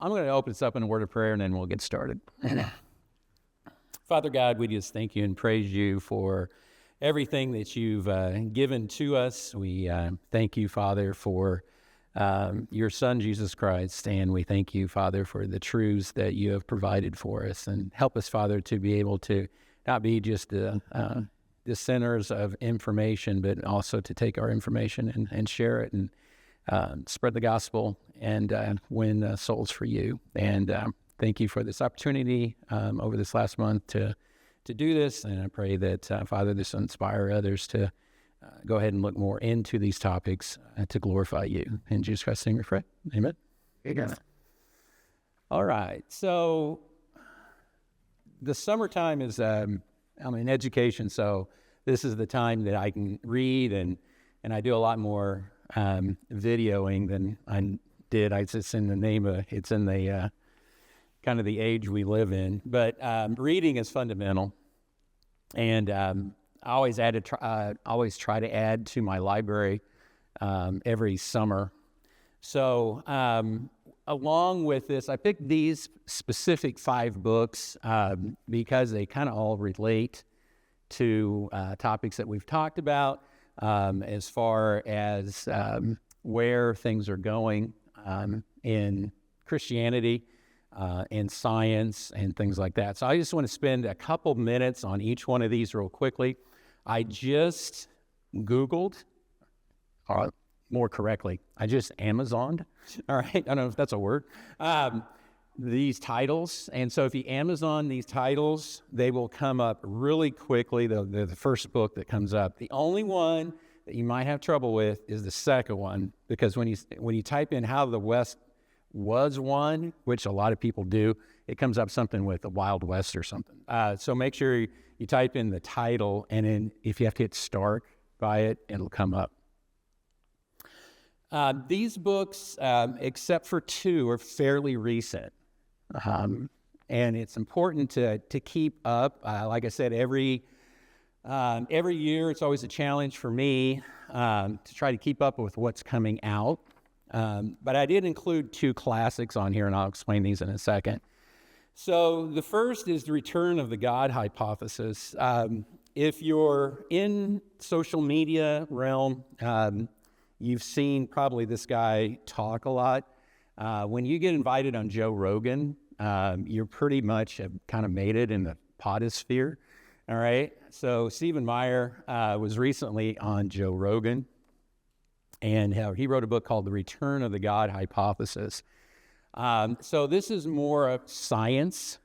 I'm going to open this up in a word of prayer, and then we'll get started. Father God, we just thank you and praise you for everything that you've given to us. We thank you, Father, for your Son, Jesus Christ, and we thank you, Father, for the truths that you have provided for us. And help us, Father, to be able to not be just the centers of information, but also to take our information and share it and spread the gospel and win souls for you. And thank you for this opportunity over this last month to do this. And I pray that, Father, this will inspire others to go ahead and look more into these topics to glorify you. In Jesus Christ's name we pray. Amen. Amen. All right. So the summertime is, I'm in education, so this is the time that I can read, and I do a lot more videoing than I did. It's in the name of, it's in the kind of the age we live in. But reading is fundamental, and I always try to add to my library every summer. So along with this, I picked these specific 5 books because they kind of all relate to topics that we've talked about as far as where things are going in Christianity, in science, and things like that. So I just want to spend a couple minutes on each one of these real quickly. I just Googled, or more correctly, I just Amazoned, all right? I don't know if that's a word, these titles. And so if you Amazon these titles, they will come up really quickly. They're the first book that comes up. The only one that you might have trouble with is the second one, because when you type in how the West was won, which a lot of people do, it comes up something with the Wild West or something. So make sure you type in the title, and then if you have to hit start by it, it'll come up. These books, except for 2, are fairly recent. And it's important to keep up. Like I said, every year it's always a challenge for me to try to keep up with what's coming out. But I did include 2 classics on here, and I'll explain these in a second. So the first is the Return of the God Hypothesis. If you're in social media realm, you've seen probably this guy talk a lot. When you get invited on Joe Rogan, you're pretty much have kind of made it in the potosphere, all right? So Stephen Meyer was recently on Joe Rogan, and he wrote a book called The Return of the God Hypothesis. So this is more of science.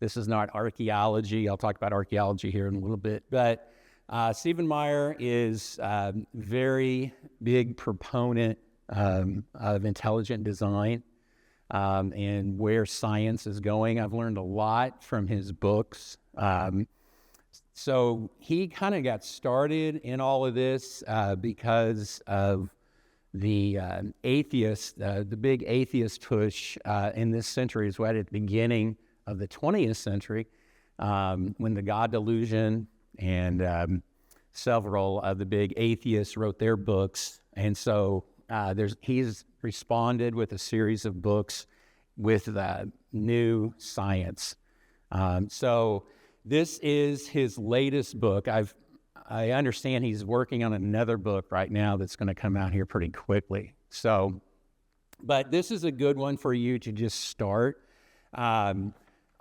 This is not archaeology. I'll talk about archaeology here in a little bit, but Stephen Meyer is a very big proponent of intelligent design and where science is going. I've learned a lot from his books. So he kind of got started in all of this because of the the big atheist push in this century is right at the beginning of the 20th century when the God delusion and several of the big atheists wrote their books. And so he's responded with a series of books with new science. So this is his latest book. I understand he's working on another book right now that's going to come out here pretty quickly. So, but this is a good one for you to just start. A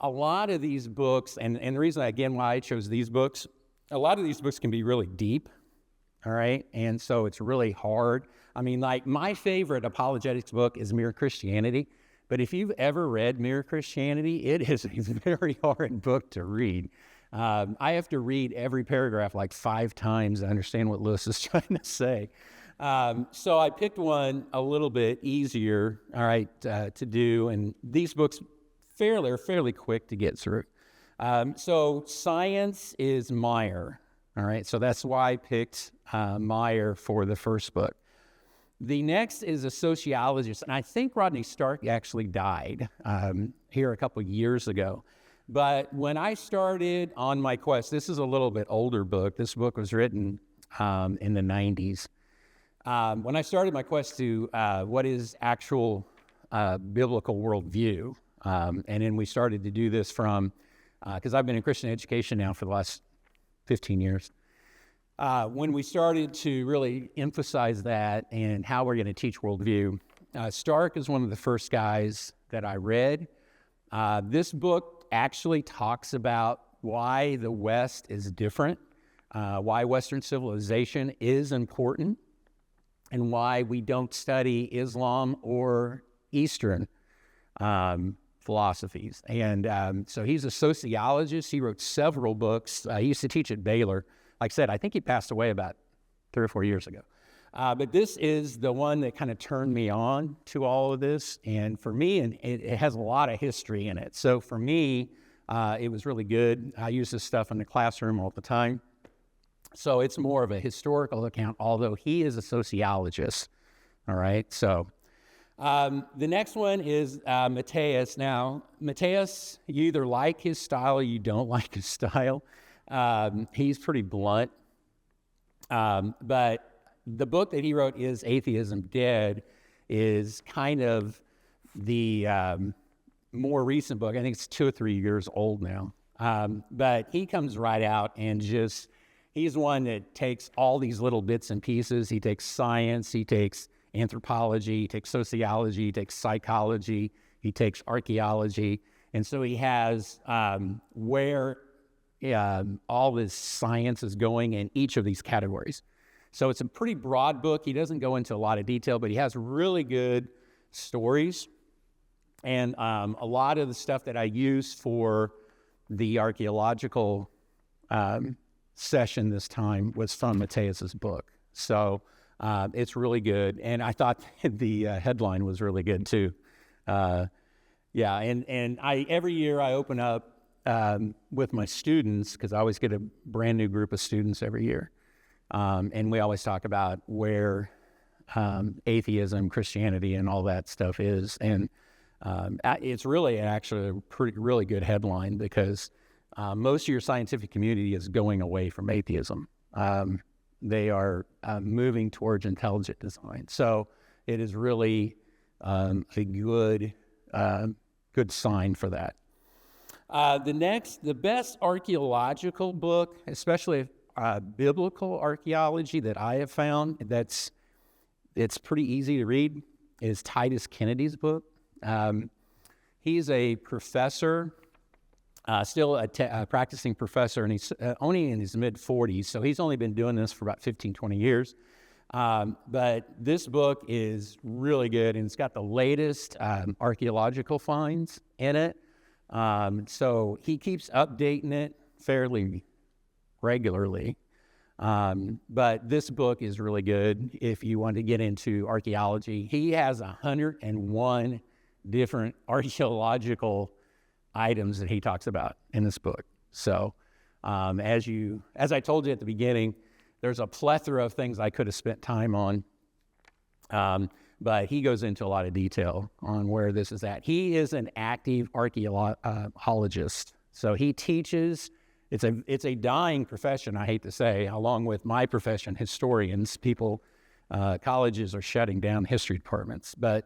lot of these books, and the reason, again, why I chose these books, a lot of these books can be really deep, all right? And so it's really hard. I mean, like, my favorite apologetics book is Mere Christianity, but if you've ever read Mere Christianity, it is a very hard book to read. I have to read every paragraph like 5 times to understand what Lewis is trying to say. So I picked one a little bit easier, all right, to do, and these books are fairly quick to get through. So science is Meyer, all right? So that's why I picked Meyer for the first book. The next is a sociologist, and I think Rodney Stark actually died here a couple years ago. But when I started on my quest, this is a little bit older book. This book was written in the 90s. When I started my quest to what is actual biblical worldview. And then we started to do this from, because I've been in Christian education now for the last 15 years. When we started to really emphasize that and how we're going to teach worldview, Stark is one of the first guys that I read. This book actually talks about why the West is different, why Western civilization is important, and why we don't study Islam or Eastern philosophies. And so he's a sociologist. He wrote several books. He used to teach at Baylor. Like I said, I think he passed away about 3 or 4 years ago. But this is the one that kind of turned me on to all of this. And for me, and it has a lot of history in it. So for me, it was really good. I use this stuff in the classroom all the time. So it's more of a historical account, although he is a sociologist. All right. So the next one is Matthias. Now, Matthias, you either like his style or you don't like his style. He's pretty blunt. But the book that he wrote, Is Atheism Dead, is kind of the more recent book. I think it's 2 or 3 years old now. But he comes right out and he's one that takes all these little bits and pieces. He takes science, he takes anthropology, he takes sociology, he takes psychology, he takes archaeology. And so he has where all this science is going in each of these categories. So it's a pretty broad book. He doesn't go into a lot of detail, but he has really good stories. And a lot of the stuff that I use for the archaeological session this time was from Matthias's book. So it's really good. And I thought the headline was really good too. And every year I open up with my students, because I always get a brand new group of students every year. And we always talk about where atheism, Christianity, and all that stuff is. And it's really actually a really good headline, because most of your scientific community is going away from atheism. They are moving towards intelligent design. So it is really a good sign for that. The best archaeological book, especially biblical archaeology that I have found, it's pretty easy to read, is Titus Kennedy's book. He's a professor, still a practicing professor, and he's only in his mid-40s, so he's only been doing this for about 15, 20 years. But this book is really good, and it's got the latest archaeological finds in it. So he keeps updating it fairly regularly. But this book is really good if you want to get into archaeology. He has 101 different archaeological items that he talks about in this book. So as I told you at the beginning, there's a plethora of things I could have spent time on. But he goes into a lot of detail on where this is at. He is an active archaeologist. So he teaches. It's a dying profession, I hate to say, along with my profession, historians. Colleges are shutting down history departments. But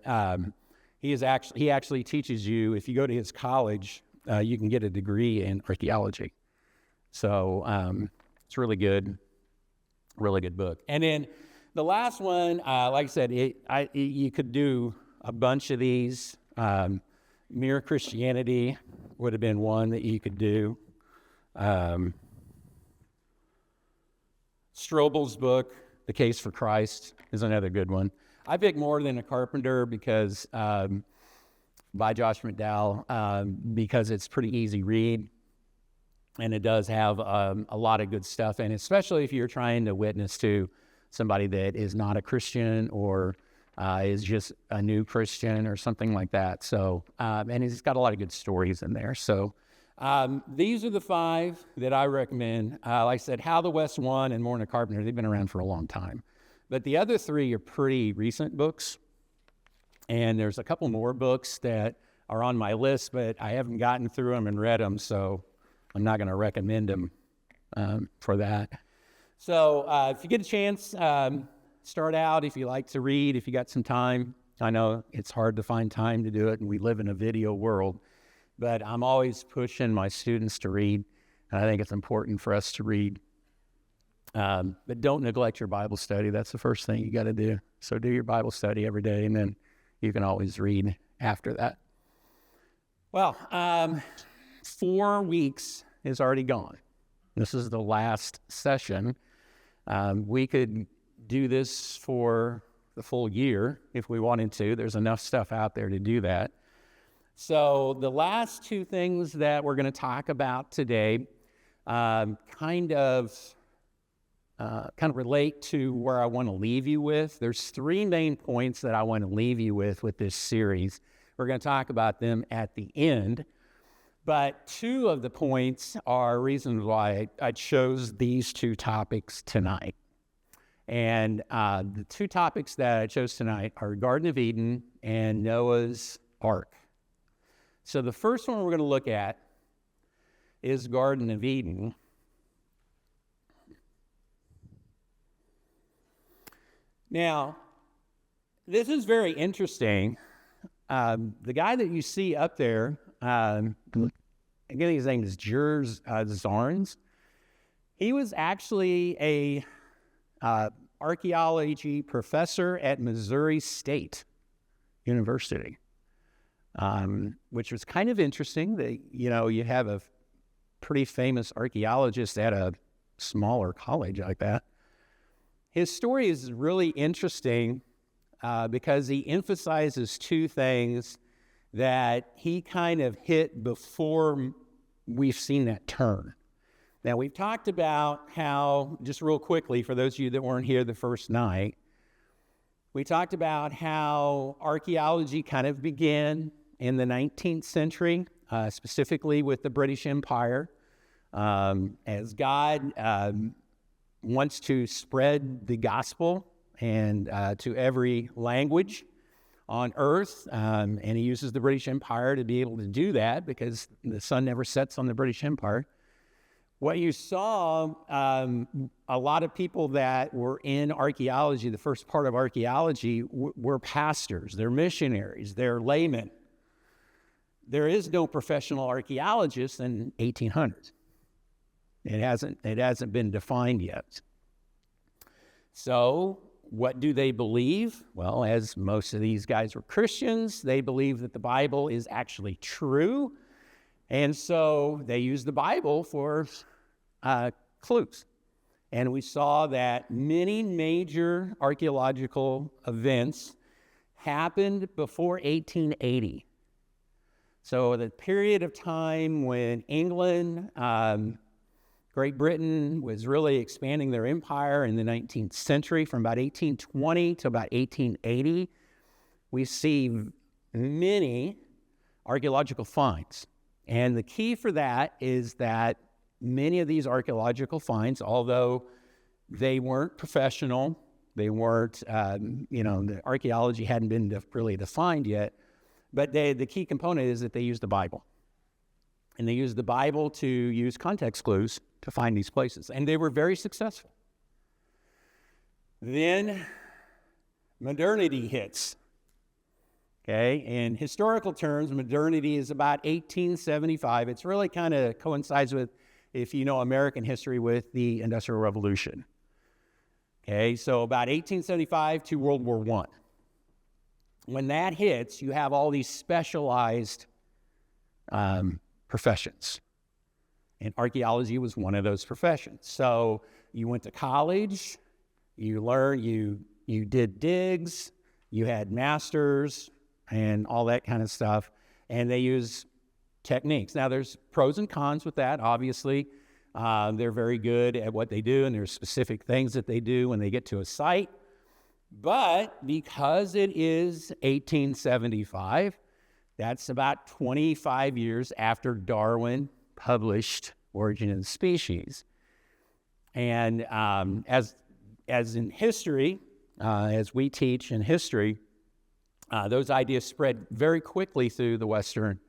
he actually teaches you, if you go to his college, you can get a degree in archaeology. So it's really good book. And then the last one, like I said, you could do a bunch of these. Mere Christianity would have been one that you could do. Strobel's book, The Case for Christ, is another good one. I picked More Than a Carpenter because by Josh McDowell, because it's pretty easy read, and it does have a lot of good stuff, and especially if you're trying to witness to somebody that is not a Christian or is just a new Christian or something like that. So, and it's got a lot of good stories in there. So these are the 5 that I recommend. Like I said, How the West Won and More Than a Carpenter, they've been around for a long time. But the other 3 are pretty recent books. And there's a couple more books that are on my list, but I haven't gotten through them and read them, so I'm not going to recommend them for that. So if you get a chance, start out if you like to read, if you got some time. I know it's hard to find time to do it, and we live in a video world, but I'm always pushing my students to read, and I think it's important for us to read. But don't neglect your Bible study. That's the first thing you got to do. So do your Bible study every day, and then you can always read after that. Well, 4 weeks is already gone. This is the last session. We could do this for the full year if we wanted to. There's enough stuff out there to do that. So the last 2 things that we're going to talk about today kind of relate to where I want to leave you with. There's 3 main points that I want to leave you with this series. We're going to talk about them at the end. But 2 of the points are reasons why I chose these 2 topics tonight. And the 2 topics that I chose tonight are Garden of Eden and Noah's Ark. So the first one we're going to look at is Garden of Eden. Now, this is very interesting. The guy that you see up there, again, his name is Jules Zarnes. He was actually a archaeology professor at Missouri State University, which was kind of interesting that, you have a pretty famous archaeologist at a smaller college like that. His story is really interesting because he emphasizes 2 things that he kind of hit before we've seen that turn. Now, we've talked about how, just real quickly, for those of you that weren't here the first night, we talked about how archaeology kind of began in the 19th century, specifically with the British Empire, as God wants to spread the gospel and to every language on earth, and he uses the British Empire to be able to do that because the sun never sets on the British Empire. What you saw, a lot of people that were in archaeology, the first part of archaeology, were pastors, they're missionaries, they're laymen. There is no professional archaeologist in 1800s. It hasn't been defined yet. So what do they believe? Well, as most of these guys were Christians, they believe that the Bible is actually true. And so they use the Bible for clues. And we saw that many major archaeological events happened before 1880. So the period of time when England, Great Britain was really expanding their empire in the 19th century, from about 1820 to about 1880, we see many archaeological finds. And the key for that is that many of these archaeological finds, although they weren't professional, they weren't, the archaeology hadn't been really defined yet, but the key component is that they used the Bible. And they used the Bible to use context clues to find these places. And they were very successful. Then modernity hits. Okay, in historical terms, modernity is about 1875. It's really kind of coincides with, if you know American history, with the Industrial Revolution. Okay, so about 1875 to World War I. When that hits, you have all these specialized professions. And archaeology was one of those professions. So you went to college, you learned, you did digs, you had masters, and all that kind of stuff. And they use techniques. Now, there's pros and cons with that, obviously. They're very good at what they do, and there's specific things that they do when they get to a site. But because it is 1875, that's about 25 years after Darwin published Origin of the Species. And as in history, as we teach in history, those ideas spread very quickly through the Western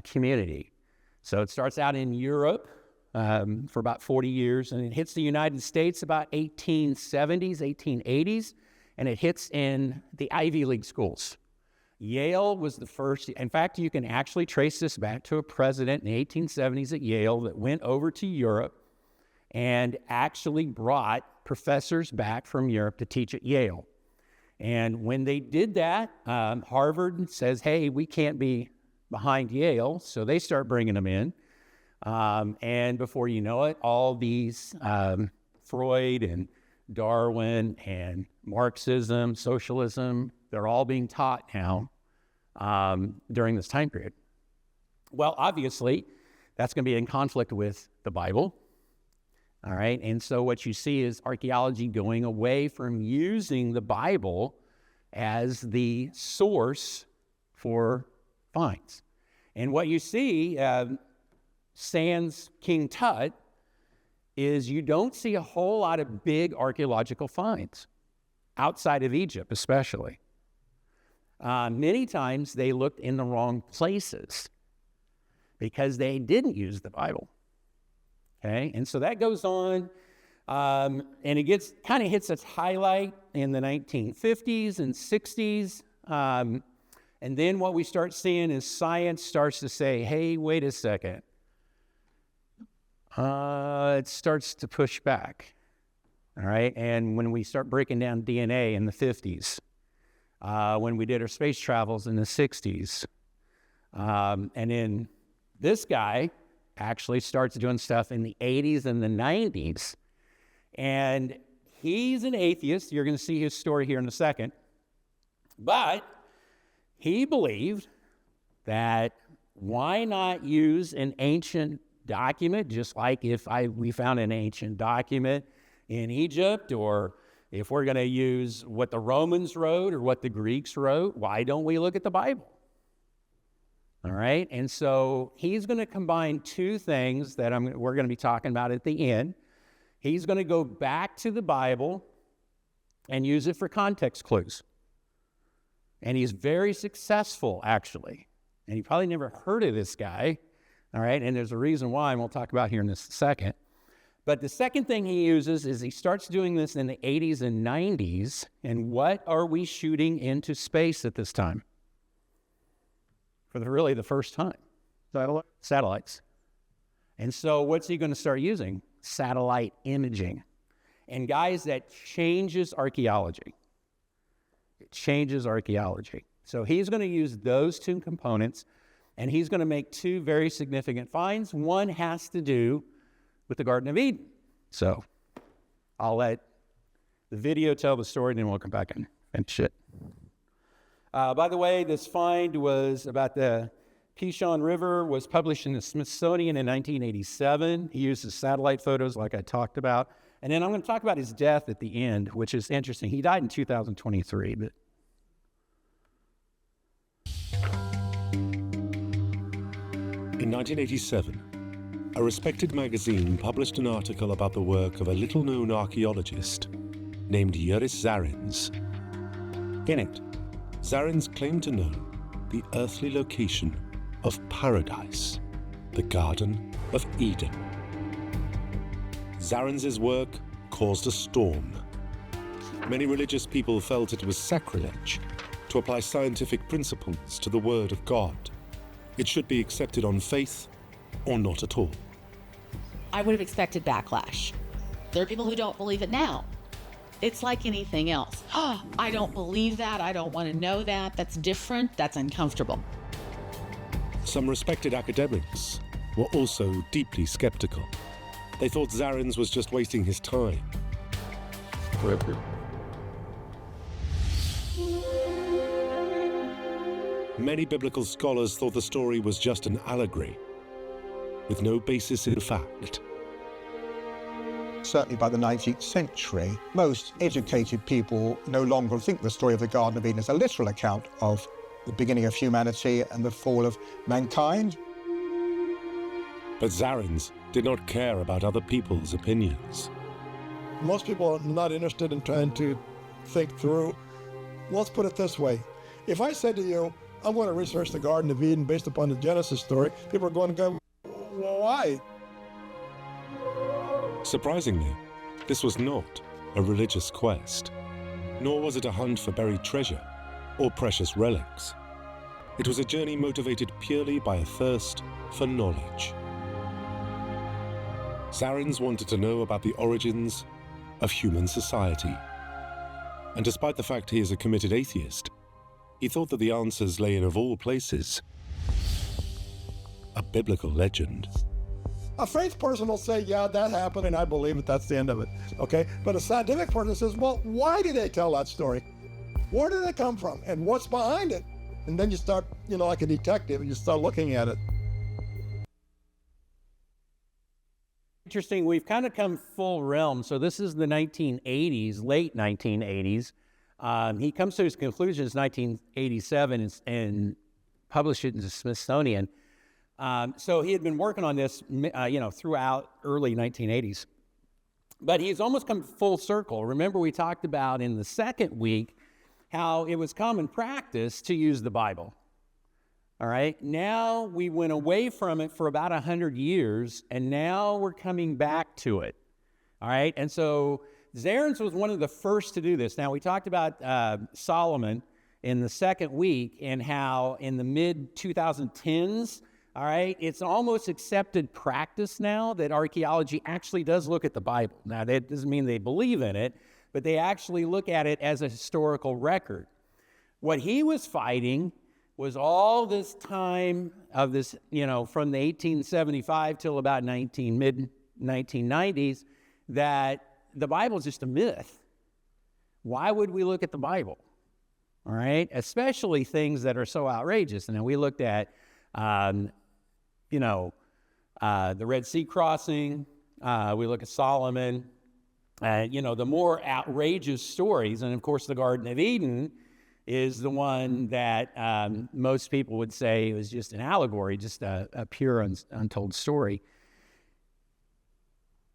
community. So it starts out in Europe for about 40 years, and it hits the United States about 1870s, 1880s, and it hits in the Ivy League schools. Yale was the first. In fact, you can actually trace this back to a president in the 1870s at Yale that went over to Europe and actually brought professors back from Europe to teach at Yale. And when they did that, Harvard says, hey, we can't be behind Yale, so they start bringing them in. And before you know it, all these Freud and Darwin and Marxism, socialism, they're all being taught now during this time period. Well, obviously, that's going to be in conflict with the Bible. All right, and so what you see is archaeology going away from using the Bible as the source for finds. And what you see, sans King Tut, is you don't see a whole lot of big archaeological finds, outside of Egypt especially. Many times they looked in the wrong places because they didn't use the Bible. Okay, and so that goes on, and it kind of hits its highlight in the 1950s and 60s, and then what we start seeing is science starts to say, hey, wait a second. It starts to push back, all right? And when we start breaking down DNA in the 50s, when we did our space travels in the 60s, and then this guy actually starts doing stuff in the 80s and the 90s. And he's an atheist. You're going to see his story here in a second. But he believed that why not use an ancient document, just like if we found an ancient document in Egypt, or if we're going to use what the Romans wrote or what the Greeks wrote, why don't we look at the Bible? All right, and so he's going to combine two things that we're going to be talking about at the end. He's going to go back to the Bible and use it for context clues. And he's very successful, actually. And you probably never heard of this guy, all right? And there's a reason why, and we'll talk about here in a second. But the second thing he uses is he starts doing this in the 80s and 90s. And what are we shooting into space at this time? For really the first time. Satellites. And so what's he going to start using? Satellite imaging. And guys, that changes archaeology. It changes archaeology. So he's going to use those two components, and he's going to make two very significant finds. One has to do with the Garden of Eden. So I'll let the video tell the story, and then we'll come back and finish it. By the way, this find was about the Pishon River, was published in the Smithsonian in 1987. He uses satellite photos like I talked about. And then I'm going to talk about his death at the end, which is interesting. He died in 2023. But in 1987, a respected magazine published an article about the work of a little-known archaeologist named Yuris Zarins. In it, Zarins claimed to know the earthly location of paradise, the Garden of Eden. Zarins' work caused a storm. Many religious people felt it was sacrilege to apply scientific principles to the Word of God. It should be accepted on faith or not at all. I would have expected backlash. There are people who don't believe it now. It's like anything else. Oh, I don't believe that. I don't want to know that. That's different. That's uncomfortable. Some respected academics were also deeply skeptical. They thought Zarins was just wasting his time. Many biblical scholars thought the story was just an allegory, with no basis in fact. Certainly by the 19th century, most educated people no longer think the story of the Garden of Eden is a literal account of the beginning of humanity and the fall of mankind. But Zarins did not care about other people's opinions. Most people are not interested in trying to think through. Let's put it this way. If I said to you, I'm going to research the Garden of Eden based upon the Genesis story, people are going to go, why? Surprisingly, this was not a religious quest. Nor was it a hunt for buried treasure or precious relics. It was a journey motivated purely by a thirst for knowledge. Zarins wanted to know about the origins of human society. And despite the fact he is a committed atheist, he thought that the answers lay in, of all places, a biblical legend. A faith person will say, yeah, that happened, and I believe it, that's the end of it, okay? But a scientific person says, well, why did they tell that story? Where did it come from, and what's behind it? And then you start, like a detective, and you start looking at it. Interesting, we've kind of come full realm. So this is the 1980s, late 1980s. He comes to his conclusions in 1987 and published it in the Smithsonian. So he had been working on this, throughout early 1980s. But he's almost come full circle. Remember, we talked about in the second week how it was common practice to use the Bible. All right, now we went away from it for about 100 years, and now we're coming back to it. All right, and so Zarins was one of the first to do this. Now, we talked about Solomon in the second week and how in the mid-2010s, all right, it's almost accepted practice now that archaeology actually does look at the Bible. Now, that doesn't mean they believe in it, but they actually look at it as a historical record. What he was fighting was all this time of this, from the 1875 till about mid-1990s, that the Bible is just a myth. Why would we look at the Bible? All right, especially things that are so outrageous. And then we looked at, the Red Sea crossing. We look at Solomon. The more outrageous stories, and of course, the Garden of Eden is the one that most people would say was just an allegory, just a pure, untold story.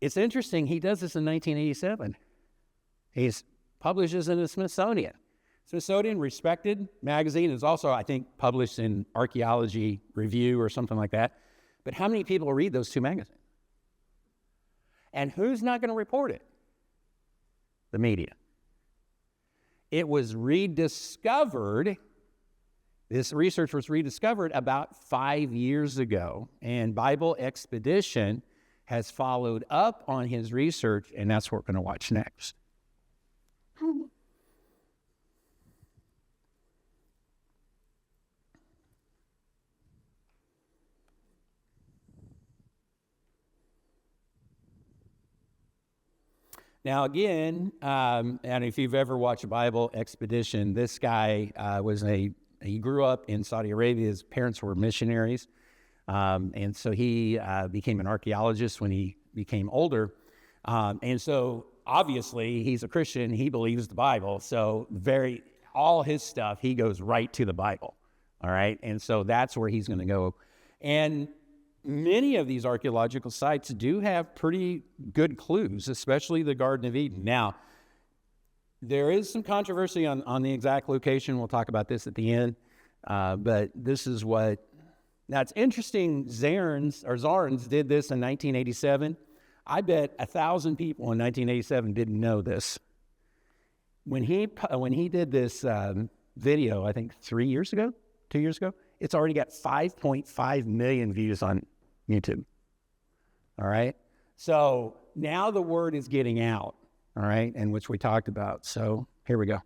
It's interesting, he does this in 1987. He publishes in the Smithsonian. Smithsonian, respected magazine, is also, I think, published in Archaeology Review or something like that. But how many people read those two magazines? And who's not going to report it? The media. It was rediscovered, this research was rediscovered about 5 years ago, and Bible Expedition has followed up on his research, and that's what we're going to watch next. Now, again, and if you've ever watched a Bible Expedition, this guy he grew up in Saudi Arabia. His parents were missionaries. And so he became an archaeologist when he became older. And so obviously he's a Christian. He believes the Bible. So all his stuff, he goes right to the Bible. All right. And so that's where he's going to go. And many of these archaeological sites do have pretty good clues, especially the Garden of Eden. Now, there is some controversy on the exact location. We'll talk about this at the end. But this is what... Now, it's interesting, Zarins did this in 1987. I bet 1,000 people in 1987 didn't know this. When he did this video, I think 2 years ago, it's already got 5.5 million views on YouTube. All right? So now the word is getting out, all right, and which we talked about. So here we go.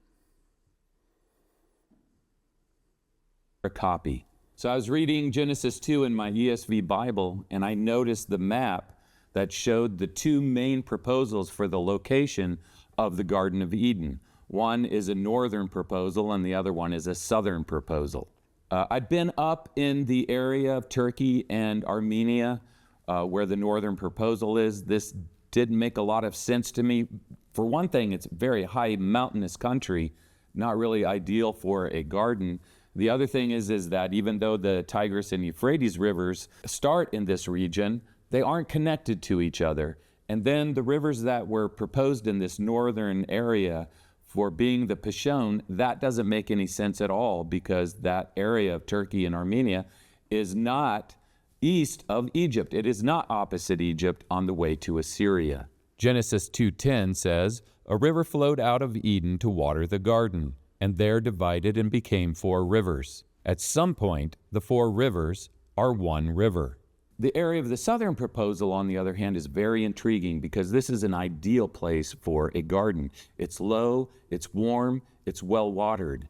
A copy. So I was reading Genesis 2 in my ESV Bible, and I noticed the map that showed the two main proposals for the location of the Garden of Eden. One is a northern proposal, and the other one is a southern proposal. I'd been up in the area of Turkey and Armenia, where the northern proposal is. This didn't make a lot of sense to me. For one thing, it's a very high mountainous country, not really ideal for a garden. The other thing is that even though the Tigris and Euphrates rivers start in this region, they aren't connected to each other. And then the rivers that were proposed in this northern area for being the Pishon, that doesn't make any sense at all, because that area of Turkey and Armenia is not east of Egypt. It is not opposite Egypt on the way to Assyria. Genesis 2:10 says, a river flowed out of Eden to water the garden, and there divided and became 4 rivers. At some point, the 4 rivers are one river. The area of the southern proposal, on the other hand, is very intriguing because this is an ideal place for a garden. It's low, it's warm, it's well watered.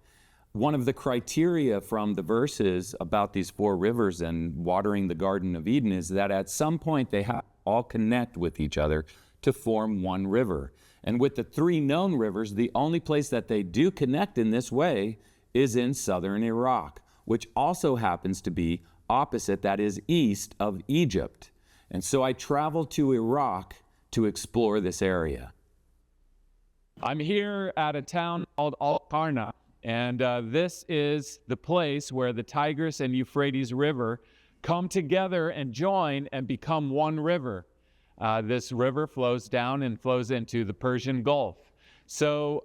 One of the criteria from the verses about these 4 rivers and watering the Garden of Eden is that at some point they all connect with each other to form one river. And with the 3 known rivers, the only place that they do connect in this way is in southern Iraq, which also happens to be opposite, that is east of Egypt. And so I traveled to Iraq to explore this area. I'm here at a town called Al-Qarna. And this is the place where the Tigris and Euphrates River come together and join and become one river. This river flows down and flows into the Persian Gulf. So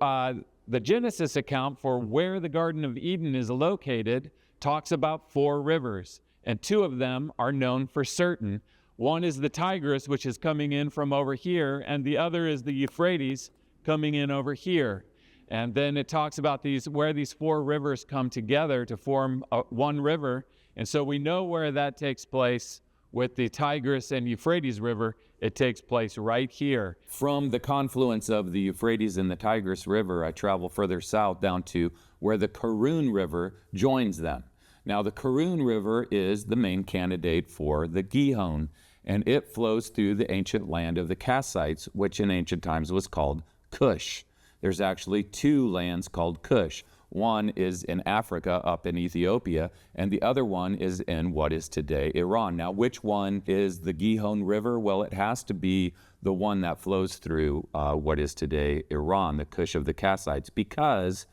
the Genesis account for where the Garden of Eden is located talks about 4 rivers, and 2 of them are known for certain. One is the Tigris, which is coming in from over here, and the other is the Euphrates coming in over here. And then it talks about where these 4 rivers come together to form one river. And so we know where that takes place with the Tigris and Euphrates River. It takes place right here. From the confluence of the Euphrates and the Tigris River, I travel further south down to where the Karun River joins them. Now, the Karun River is the main candidate for the Gihon, and it flows through the ancient land of the Kassites, which in ancient times was called Cush. There's actually 2 lands called Cush. One is in Africa, up in Ethiopia, and the other one is in what is today Iran. Now, which one is the Gihon River? Well, it has to be the one that flows through what is today Iran, the Cush of the Kassites, because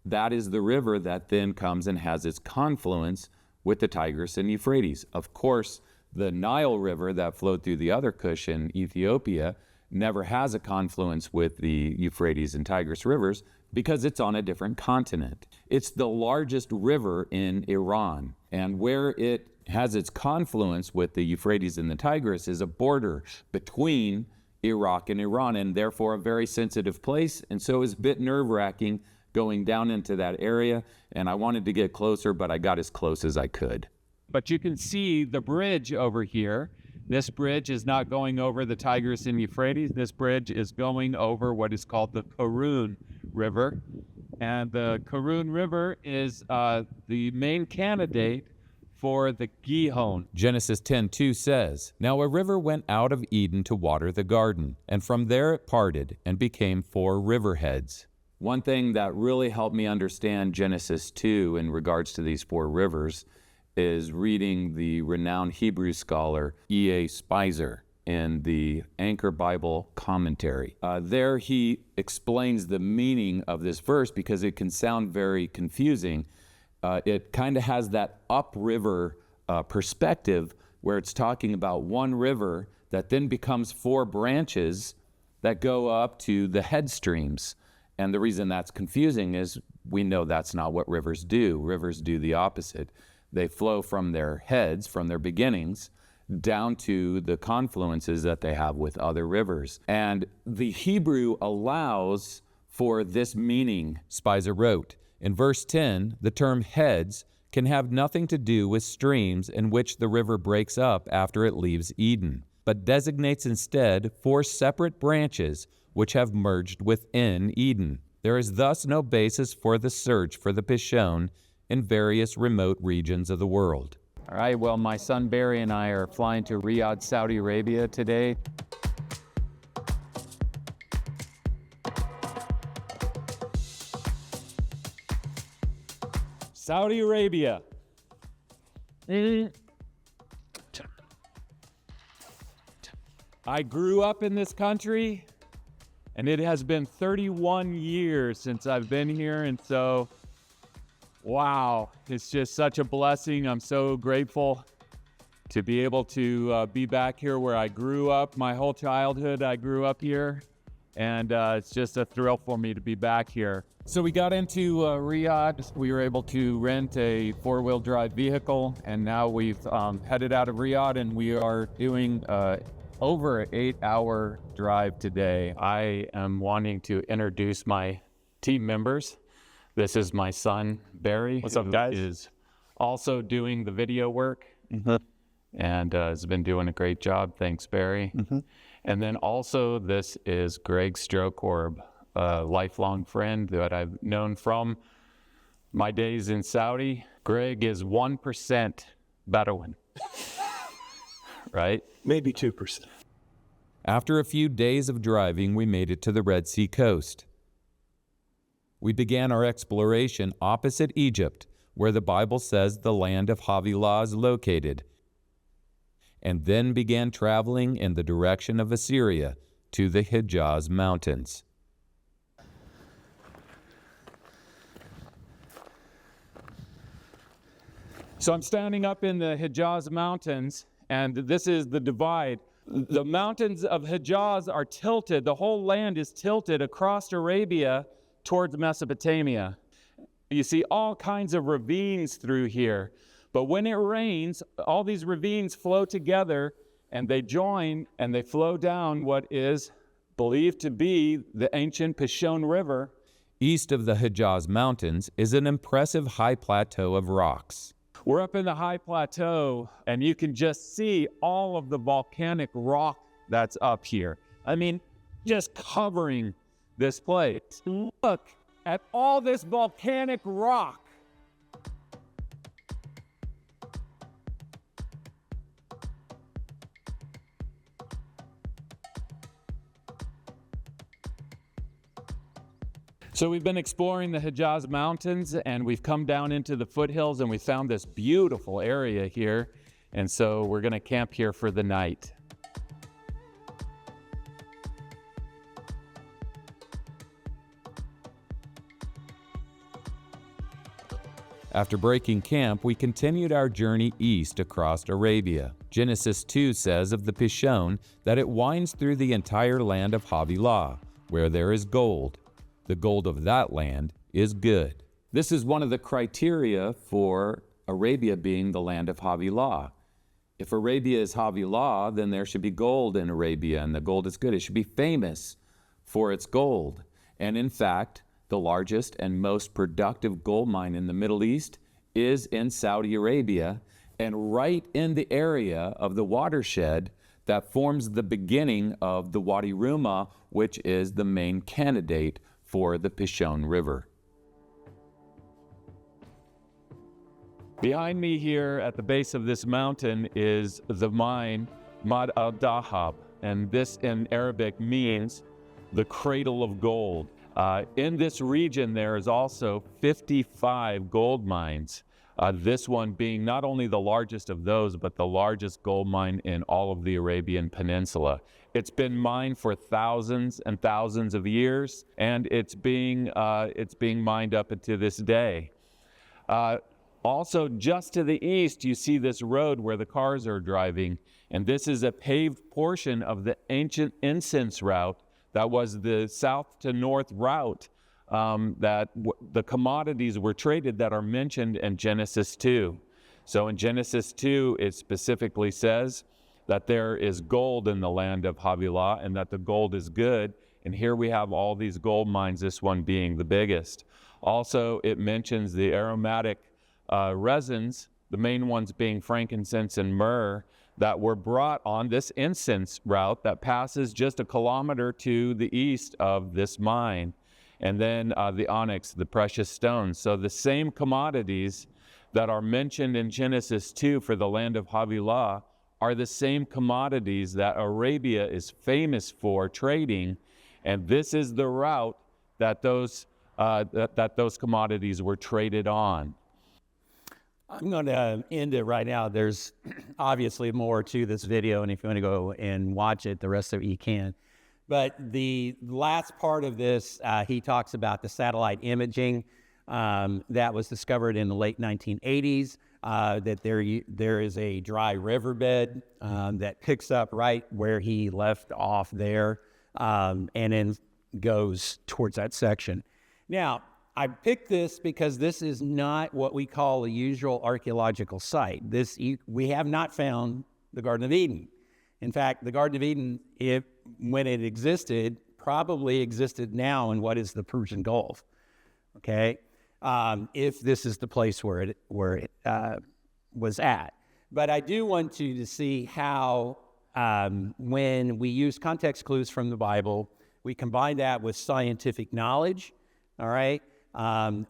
that is the river that then comes and has its confluence with the Tigris and Euphrates. Of course, the Nile River that flowed through the other Cush in Ethiopia never has a confluence with the Euphrates and Tigris rivers because it's on a different continent. It's the largest river in Iran, and where it has its confluence with the Euphrates and the Tigris is a border between Iraq and Iran, and therefore a very sensitive place, and so it's a bit nerve-wracking going down into that area, and I wanted to get closer, but I got as close as I could. But you can see the bridge over here. This bridge is not going over the Tigris and Euphrates. This bridge is going over what is called the Karun River. And the Karun River is the main candidate for the Gihon. Genesis 10:2 says, "Now a river went out of Eden to water the garden, and from there it parted and became 4 riverheads." One thing that really helped me understand Genesis 2 in regards to these 4 rivers is reading the renowned Hebrew scholar E.A. Spicer in the Anchor Bible commentary. There he explains the meaning of this verse because it can sound very confusing. It kind of has that upriver perspective where it's talking about one river that then becomes 4 branches that go up to the head streams. And the reason that's confusing is we know that's not what rivers do. Rivers do the opposite. They flow from their heads, from their beginnings, down to the confluences that they have with other rivers. And the Hebrew allows for this meaning. Spicer wrote, in verse 10, the term heads can have nothing to do with streams in which the river breaks up after it leaves Eden, but designates instead 4 separate branches which have merged within Eden. There is thus no basis for the search for the Pishon in various remote regions of the world. All right, well, my son Barry and I are flying to Riyadh, Saudi Arabia today. Saudi Arabia. I grew up in this country, and it has been 31 years since I've been here, and so wow, it's just such a blessing. I'm so grateful to be able to be back here where I grew up. My whole childhood, I grew up here, and it's just a thrill for me to be back here. So we got into Riyadh. We were able to rent a 4-wheel drive vehicle, and now we've headed out of Riyadh, and we are doing a over an 8-hour drive today. I am wanting to introduce my team members. This is my son, Barry. What's up, guys? Who is also doing the video work and has been doing a great job. Thanks, Barry. And then also this is Greg Strokorb, a lifelong friend that I've known from my days in Saudi. Greg is 1% Bedouin, right? Maybe 2%. After a few days of driving, we made it to the Red Sea coast. We began our exploration opposite Egypt, where the Bible says the land of Havilah is located, and then began traveling in the direction of Assyria to the Hijaz Mountains. So I'm standing up in the Hijaz Mountains, and this is the divide. The mountains of Hijaz are tilted. The whole land is tilted across Arabia towards Mesopotamia. You see all kinds of ravines through here. But when it rains, all these ravines flow together, and they join, and they flow down what is believed to be the ancient Pishon River. East of the Hijaz Mountains is an impressive high plateau of rocks. We're up in the high plateau, and you can just see all of the volcanic rock that's up here. I mean, just covering this place. Look at all this volcanic rock. So we've been exploring the Hijaz Mountains, and we've come down into the foothills, and we found this beautiful area here. And so we're going to camp here for the night. After breaking camp, we continued our journey east across Arabia. Genesis 2 says of the Pishon that it winds through the entire land of Havilah, where there is gold. The gold of that land is good. This is one of the criteria for Arabia being the land of Havilah. If Arabia is Havilah, then there should be gold in Arabia, and the gold is good. It should be famous for its gold. And in fact, the largest and most productive gold mine in the Middle East is in Saudi Arabia, and right in the area of the watershed that forms the beginning of the Wadi Rumah, which is the main candidate for the Pishon River. Behind me here at the base of this mountain is the mine Mad al-Dahab, and this in Arabic means the cradle of gold. In this region there is also 55 gold mines, this one being not only the largest of those, but the largest gold mine in all of the Arabian Peninsula. It's been mined for thousands and thousands of years, and it's being mined up to this day. Also, just to the east, you see this road where the cars are driving, and this is a paved portion of the ancient incense route that was the south to north route that the commodities were traded that are mentioned in Genesis 2. So in Genesis 2, it specifically says that there is gold in the land of Havilah and that the gold is good. And here we have all these gold mines, this one being the biggest. Also, it mentions the aromatic resins, the main ones being frankincense and myrrh, that were brought on this incense route that passes just a kilometer to the east of this mine. And then the onyx, the precious stones. So the same commodities that are mentioned in Genesis 2 for the land of Havilah are the same commodities that Arabia is famous for trading. And this is the route that those commodities were traded on. I'm going to end it right now. There's obviously more to this video, and if you want to go and watch it, the rest of it you can. But the last part of this, he talks about the satellite imaging that was discovered in the late 1980s, that there is a dry riverbed that picks up right where he left off there, and then goes towards that section. Now, I picked this because this is not what we call a usual archaeological site. We have not found the Garden of Eden. In fact, the Garden of Eden, when it existed, probably existed now in what is the Persian Gulf. Okay, if this is the place where it was at. But I do want you to see how when we use context clues from the Bible, we combine that with scientific knowledge. All right,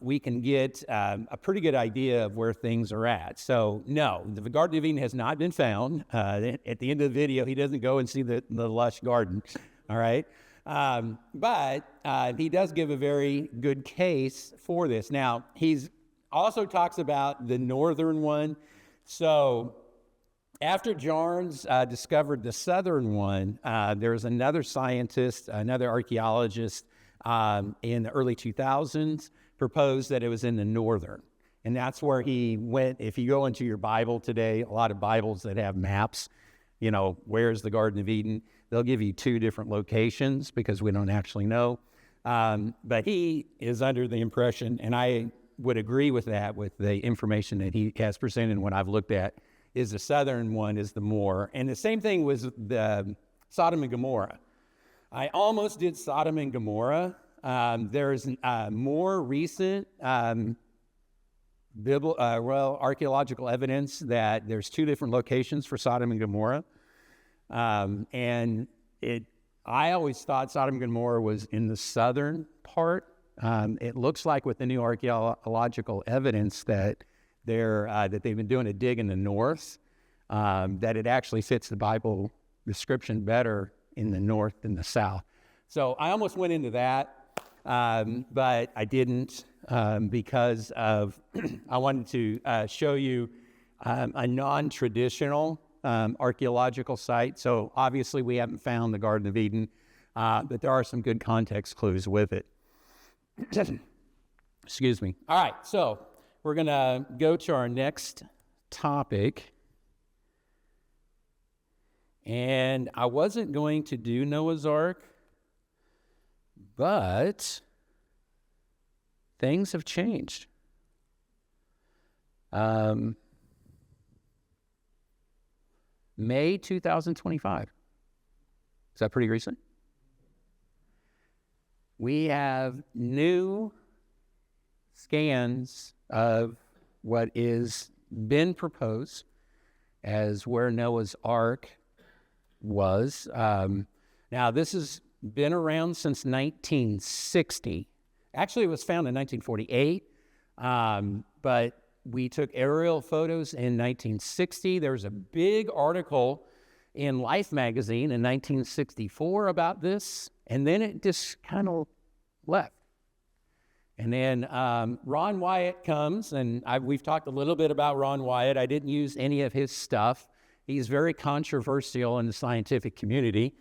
we can get a pretty good idea of where things are at. So no, the Garden of Eden has not been found. At the end of the video, he doesn't go and see the lush garden. All right. But he does give a very good case for this. Now, he's also talks about the northern one. So after Jarnes discovered the southern one, there was another scientist, another archaeologist in the early 2000s, proposed that it was in the northern. And that's where he went. If you go into your Bible today, a lot of Bibles that have maps, you know, where's the Garden of Eden? They'll give you two different locations because we don't actually know. But he is under the impression, and I would agree with that, with the information that he has presented and what I've looked at, is the southern one is the more. And the same thing was the Sodom and Gomorrah. I almost did Sodom and Gomorrah. There's more recent archaeological evidence that there's two different locations for Sodom and Gomorrah. I always thought Sodom and Gomorrah was in the southern part. It looks like with the new archaeological evidence that they've been doing a dig in the north, that it actually fits the Bible description better in the north than the south. So I almost went into that, but I didn't because of I wanted to show you a non-traditional archaeological site. So obviously we haven't found the Garden of Eden, but there are some good context clues with it. Excuse me. All right, so we're going to go to our next topic. And I wasn't going to do Noah's Ark, but things have changed. May 2025. Is that pretty recent? We have new scans of what is been proposed as where Noah's Ark was. Now, this has been around since 1960. Actually, it was found in 1948, but we took aerial photos in 1960. There was a big article in Life magazine in 1964 about this, and then it just kind of left. And then Ron Wyatt comes, and we've talked a little bit about Ron Wyatt. I didn't use any of his stuff. He's very controversial in the scientific community.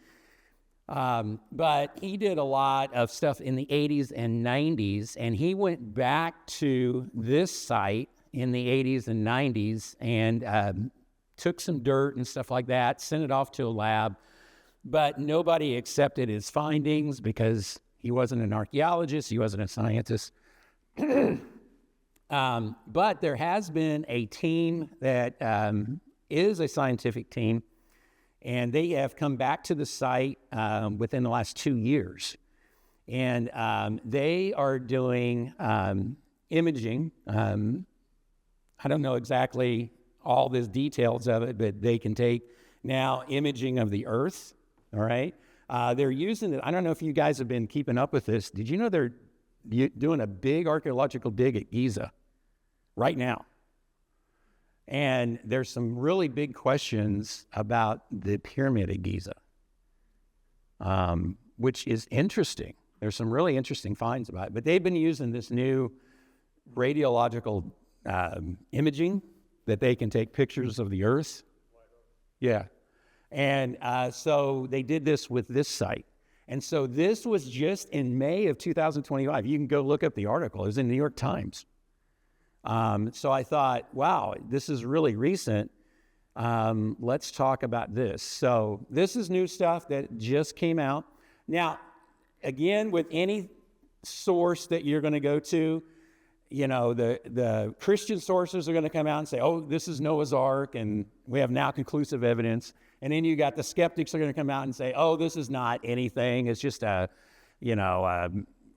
But he did a lot of stuff in the 80s and 90s, and he went back to this site in the 80s and 90s and took some dirt and stuff like that, sent it off to a lab, but nobody accepted his findings because he wasn't an archaeologist, he wasn't a scientist. But there has been a team that is a scientific team, and they have come back to the site within the last 2 years. And they are doing imaging. I don't know exactly all the details of it, but they can take now imaging of the earth, all right? They're using it. I don't know if you guys have been keeping up with this. Did you know they're doing a big archaeological dig at Giza right now? And there's some really big questions about the pyramid at Giza, which is interesting. There's some really interesting finds about it. But they've been using this new radiological imaging that they can take pictures of the earth. Yeah. And so they did this with this site. And so this was just in May of 2025. You can go look up the article. It was in the New York Times. So I thought, wow, this is really recent. Let's talk about this. So this is new stuff that just came out. Now, again, with any source that you're going to go to, the Christian sources are going to come out and say, oh, this is Noah's Ark, and we have now conclusive evidence. And then you got the skeptics are going to come out and say, oh, this is not anything. It's just a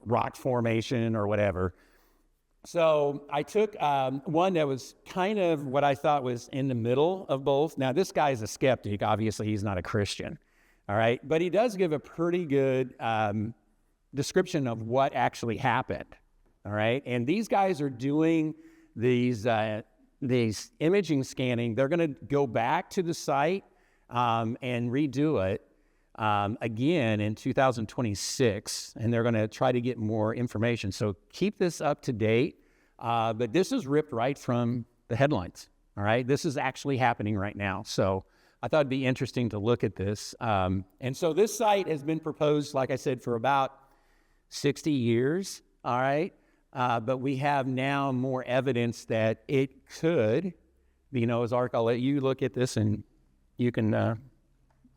rock formation or whatever. So I took one that was kind of what I thought was in the middle of both. Now, this guy is a skeptic. Obviously, he's not a Christian. All right. But he does give a pretty good description of what actually happened. All right. And these guys are doing these imaging scanning. They're going to go back to the site and redo it again in 2026. And they're going to try to get more information. So keep this up to date. But this is ripped right from the headlines. All right. This is actually happening right now. So I thought it'd be interesting to look at this. And so this site has been proposed, like I said, for about 60 years. All right. But we have now more evidence that it could be Noah's Ark. I'll let you look at this and you can,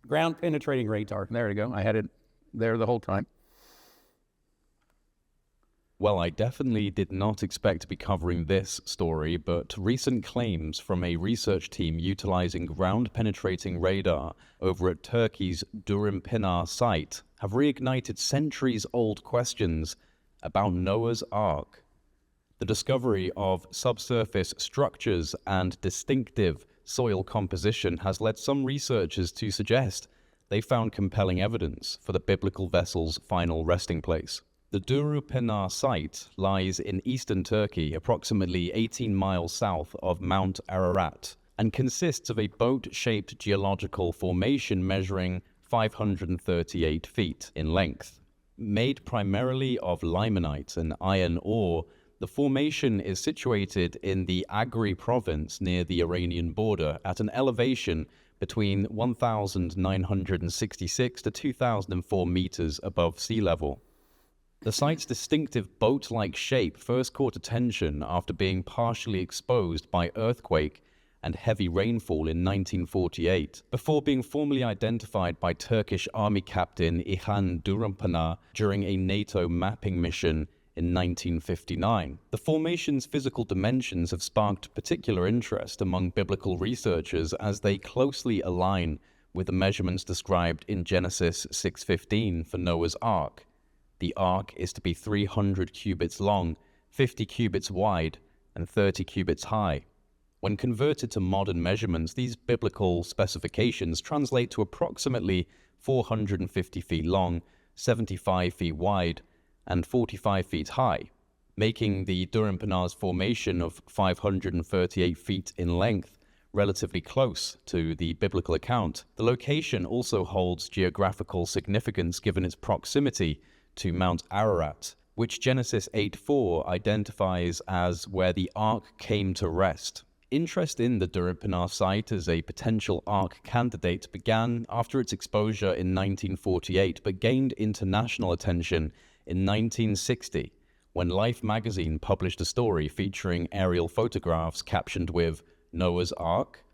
ground penetrating radar. There we go. I had it there the whole time. Well, I definitely did not expect to be covering this story, but recent claims from a research team utilizing ground-penetrating radar over at Turkey's Durim site have reignited centuries-old questions about Noah's Ark. The discovery of subsurface structures and distinctive soil composition has led some researchers to suggest they found compelling evidence for the biblical vessel's final resting place. The Durim site lies in eastern Turkey, approximately 18 miles south of Mount Ararat, and consists of a boat-shaped geological formation measuring 538 feet in length. Made primarily of limonite and iron ore, the formation is situated in the Agri province near the Iranian border at an elevation between 1,966 to 2,004 meters above sea level. The site's distinctive boat-like shape first caught attention after being partially exposed by earthquake and heavy rainfall in 1948, before being formally identified by Turkish Army Captain İlhan Durumpınar during a NATO mapping mission in 1959. The formation's physical dimensions have sparked particular interest among biblical researchers as they closely align with the measurements described in Genesis 6:15 for Noah's Ark. The ark is to be 300 cubits long, 50 cubits wide, and 30 cubits high. When converted to modern measurements, these biblical specifications translate to approximately 450 feet long, 75 feet wide, and 45 feet high, making the Durimpanar's formation of 538 feet in length relatively close to the biblical account. The location also holds geographical significance given its proximity to Mount Ararat, which Genesis 8:4 identifies as where the ark came to rest. Interest in the Durimpanar site as a potential ark candidate began after its exposure in 1948, but gained international attention in 1960, when Life magazine published a story featuring aerial photographs captioned with Noah's Ark.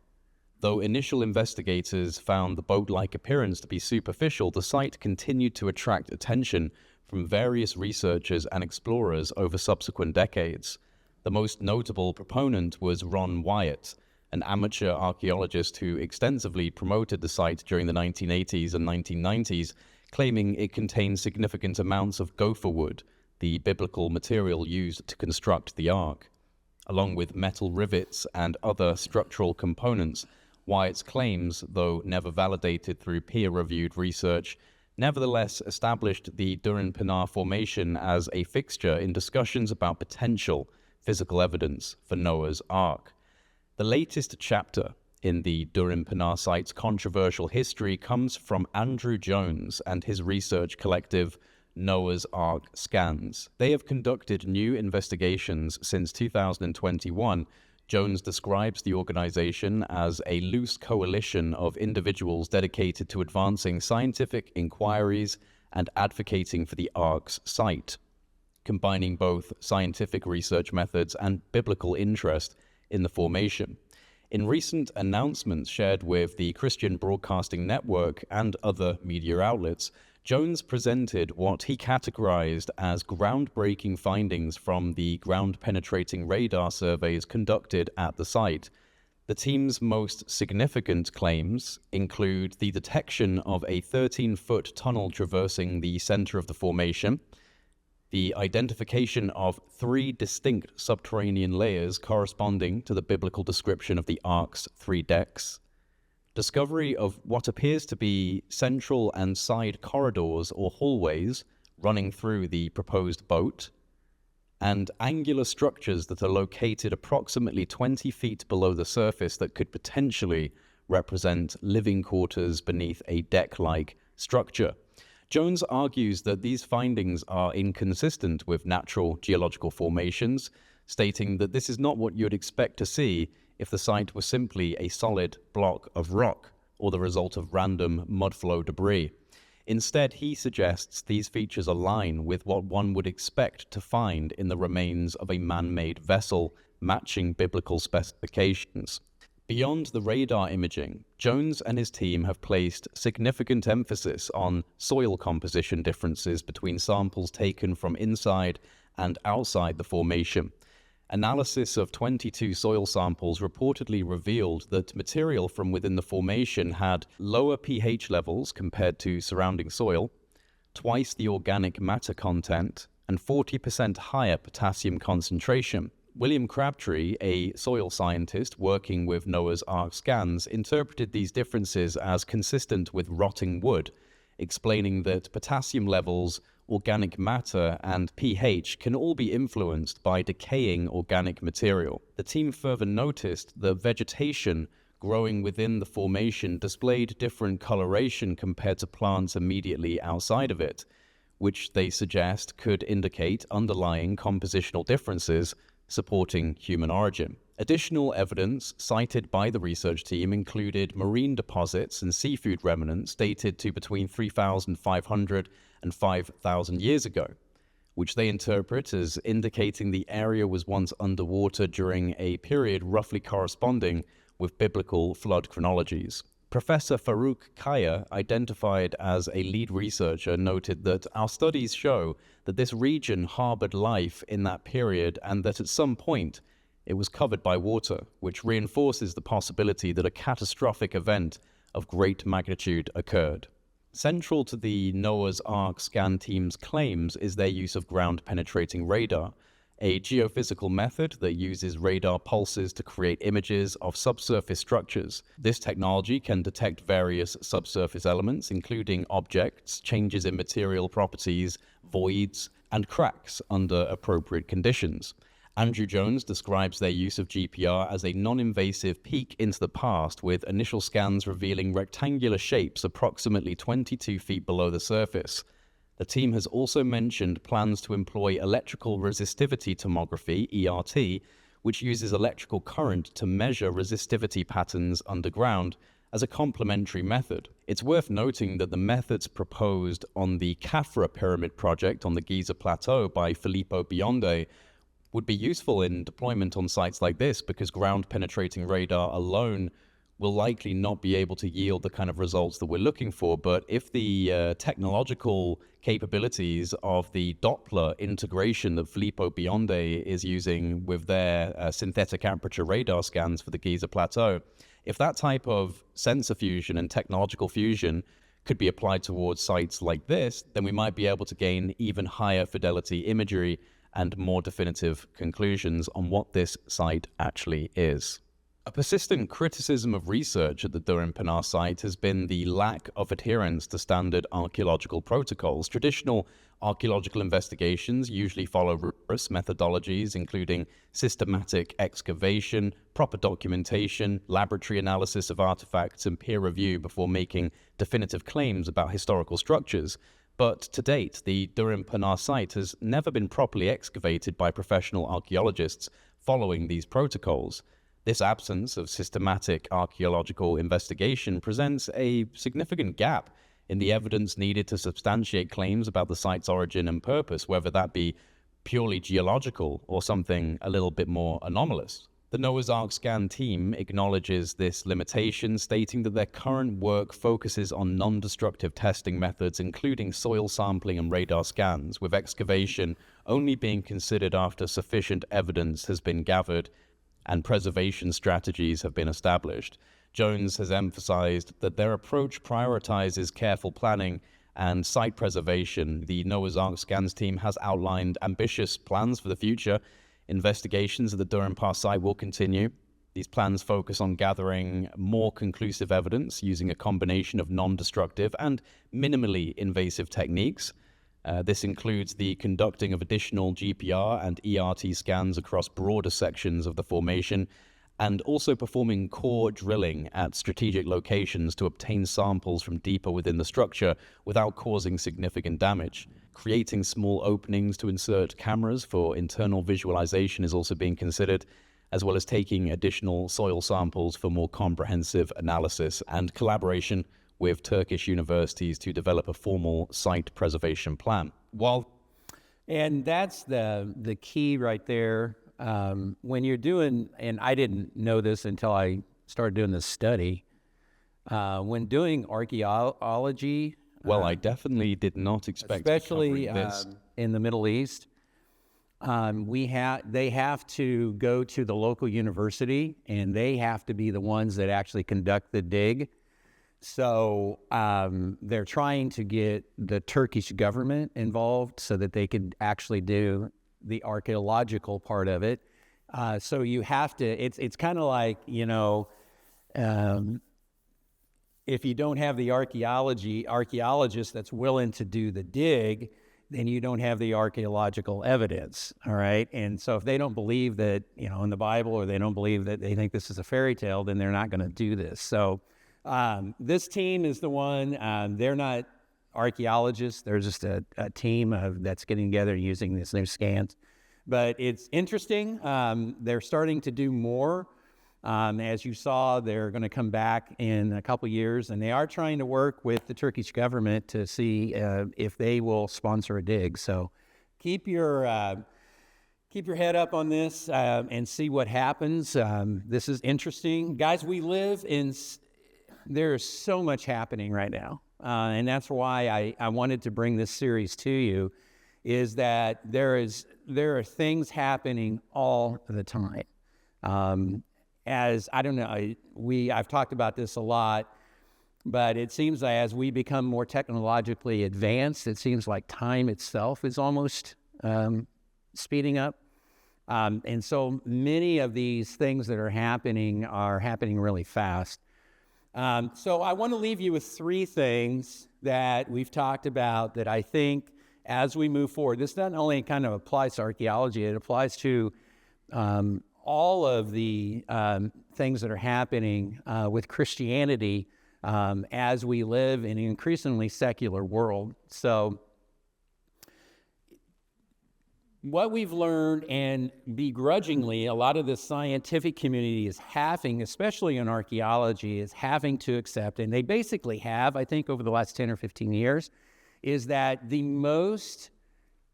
Though initial investigators found the boat-like appearance to be superficial, the site continued to attract attention from various researchers and explorers over subsequent decades. The most notable proponent was Ron Wyatt, an amateur archaeologist who extensively promoted the site during the 1980s and 1990s, claiming it contained significant amounts of gopher wood, the biblical material used to construct the ark. Along with metal rivets and other structural components, Wyatt's claims, though never validated through peer-reviewed research, nevertheless established the Durimpanar formation as a fixture in discussions about potential physical evidence for Noah's Ark. The latest chapter in the Durimpanar site's controversial history comes from Andrew Jones and his research collective Noah's Ark Scans. They have conducted new investigations since 2021. Jones describes the organization as a loose coalition of individuals dedicated to advancing scientific inquiries and advocating for the Ark's site, combining both scientific research methods and biblical interest in the formation. In recent announcements shared with the Christian Broadcasting Network and other media outlets, Jones presented what he categorized as groundbreaking findings from the ground-penetrating radar surveys conducted at the site. The team's most significant claims include the detection of a 13-foot tunnel traversing the center of the formation, the identification of 3 distinct subterranean layers corresponding to the biblical description of the Ark's 3 decks, discovery of what appears to be central and side corridors or hallways running through the proposed boat, and angular structures that are located approximately 20 feet below the surface that could potentially represent living quarters beneath a deck-like structure. Jones argues that these findings are inconsistent with natural geological formations, stating that this is not what you'd expect to see if the site was simply a solid block of rock or the result of random mudflow debris. Instead, he suggests these features align with what one would expect to find in the remains of a man-made vessel, matching biblical specifications. Beyond the radar imaging, Jones and his team have placed significant emphasis on soil composition differences between samples taken from inside and outside the formation. Analysis of 22 soil samples reportedly revealed that material from within the formation had lower pH levels compared to surrounding soil, twice the organic matter content, and 40% higher potassium concentration. William Crabtree, a soil scientist working with Noah's Ark scans, interpreted these differences as consistent with rotting wood, explaining that potassium levels, organic matter, and pH can all be influenced by decaying organic material. The team further noticed that vegetation growing within the formation displayed different coloration compared to plants immediately outside of it, which they suggest could indicate underlying compositional differences supporting human origin. Additional evidence cited by the research team included marine deposits and seafood remnants dated to between 3,500 and 5,000 years ago, which they interpret as indicating the area was once underwater during a period roughly corresponding with biblical flood chronologies. Professor Farouk Kaya, identified as a lead researcher, noted that our studies show that this region harbored life in that period and that at some point it was covered by water, which reinforces the possibility that a catastrophic event of great magnitude occurred. Central to the Noah's Ark scan team's claims is their use of ground-penetrating radar, a geophysical method that uses radar pulses to create images of subsurface structures. This technology can detect various subsurface elements, including objects, changes in material properties, voids, and cracks under appropriate conditions. Andrew Jones describes their use of GPR as a non-invasive peek into the past, with initial scans revealing rectangular shapes approximately 22 feet below the surface. The team has also mentioned plans to employ electrical resistivity tomography, ERT, which uses electrical current to measure resistivity patterns underground as a complementary method. It's worth noting that the methods proposed on the Khafra Pyramid project on the Giza Plateau by Filippo Bionde would be useful in deployment on sites like this, because ground-penetrating radar alone will likely not be able to yield the kind of results that we're looking for. But if the technological capabilities of the Doppler integration that Filippo Bionde is using with their synthetic aperture radar scans for the Giza Plateau, if that type of sensor fusion and technological fusion could be applied towards sites like this, then we might be able to gain even higher fidelity imagery and more definitive conclusions on what this site actually is. A persistent criticism of research at the Durim Pinar site has been the lack of adherence to standard archaeological protocols. Traditional archaeological investigations usually follow rigorous methodologies, including systematic excavation, proper documentation, laboratory analysis of artifacts, and peer review before making definitive claims about historical structures. But to date, the Durim Pinar site has never been properly excavated by professional archaeologists following these protocols. This absence of systematic archaeological investigation presents a significant gap in the evidence needed to substantiate claims about the site's origin and purpose, whether that be purely geological or something a little bit more anomalous. The Noah's Ark scan team acknowledges this limitation, stating that their current work focuses on non-destructive testing methods, including soil sampling and radar scans, with excavation only being considered after sufficient evidence has been gathered and preservation strategies have been established. Jones has emphasized that their approach prioritizes careful planning and site preservation. The Noah's Ark scans team has outlined ambitious plans for the future. Investigations at the Durham Pass site will continue. These plans focus on gathering more conclusive evidence using a combination of non-destructive and minimally invasive techniques. This includes the conducting of additional GPR and ERT scans across broader sections of the formation, and also performing core drilling at strategic locations to obtain samples from deeper within the structure without causing significant damage. Creating small openings to insert cameras for internal visualization is also being considered, as well as taking additional soil samples for more comprehensive analysis, and collaboration with Turkish universities to develop a formal site preservation plan. And that's the key right there. When you're doing, and I didn't know this until I started doing this study, when doing archaeology, I definitely did not expect, especially this. In the Middle East, they have to go to the local university, and they have to be the ones that actually conduct the dig. So they're trying to get the Turkish government involved so that they could actually do the archaeological part of it. So you have to, it's kind of like, if you don't have the archaeologist that's willing to do the dig, then you don't have the archaeological evidence, all right? And so if they don't believe that, in the Bible, or they don't believe that, they think this is a fairy tale, then they're not going to do this. So this team is the one, they're not archaeologists, they're just a team that's getting together and using this new scans. But it's interesting, they're starting to do more. As you saw, they're going to come back in a couple years, and they are trying to work with the Turkish government to see if they will sponsor a dig. So keep your head up on this and see what happens. This is interesting. Guys, there's so much happening right now, and that's why I wanted to bring this series to you, is that there are things happening all the time. I've talked about this a lot, but it seems like as we become more technologically advanced, it seems like time itself is almost speeding up. And so many of these things that are happening really fast. So I want to leave you with three things that we've talked about that I think as we move forward, this not only kind of applies to archaeology, it applies to all of the things that are happening with Christianity as we live in an increasingly secular world. So what we've learned, and begrudgingly, a lot of the scientific community is having, especially in archaeology, is having to accept, and they basically have, I think, over the last 10 or 15 years, is that the most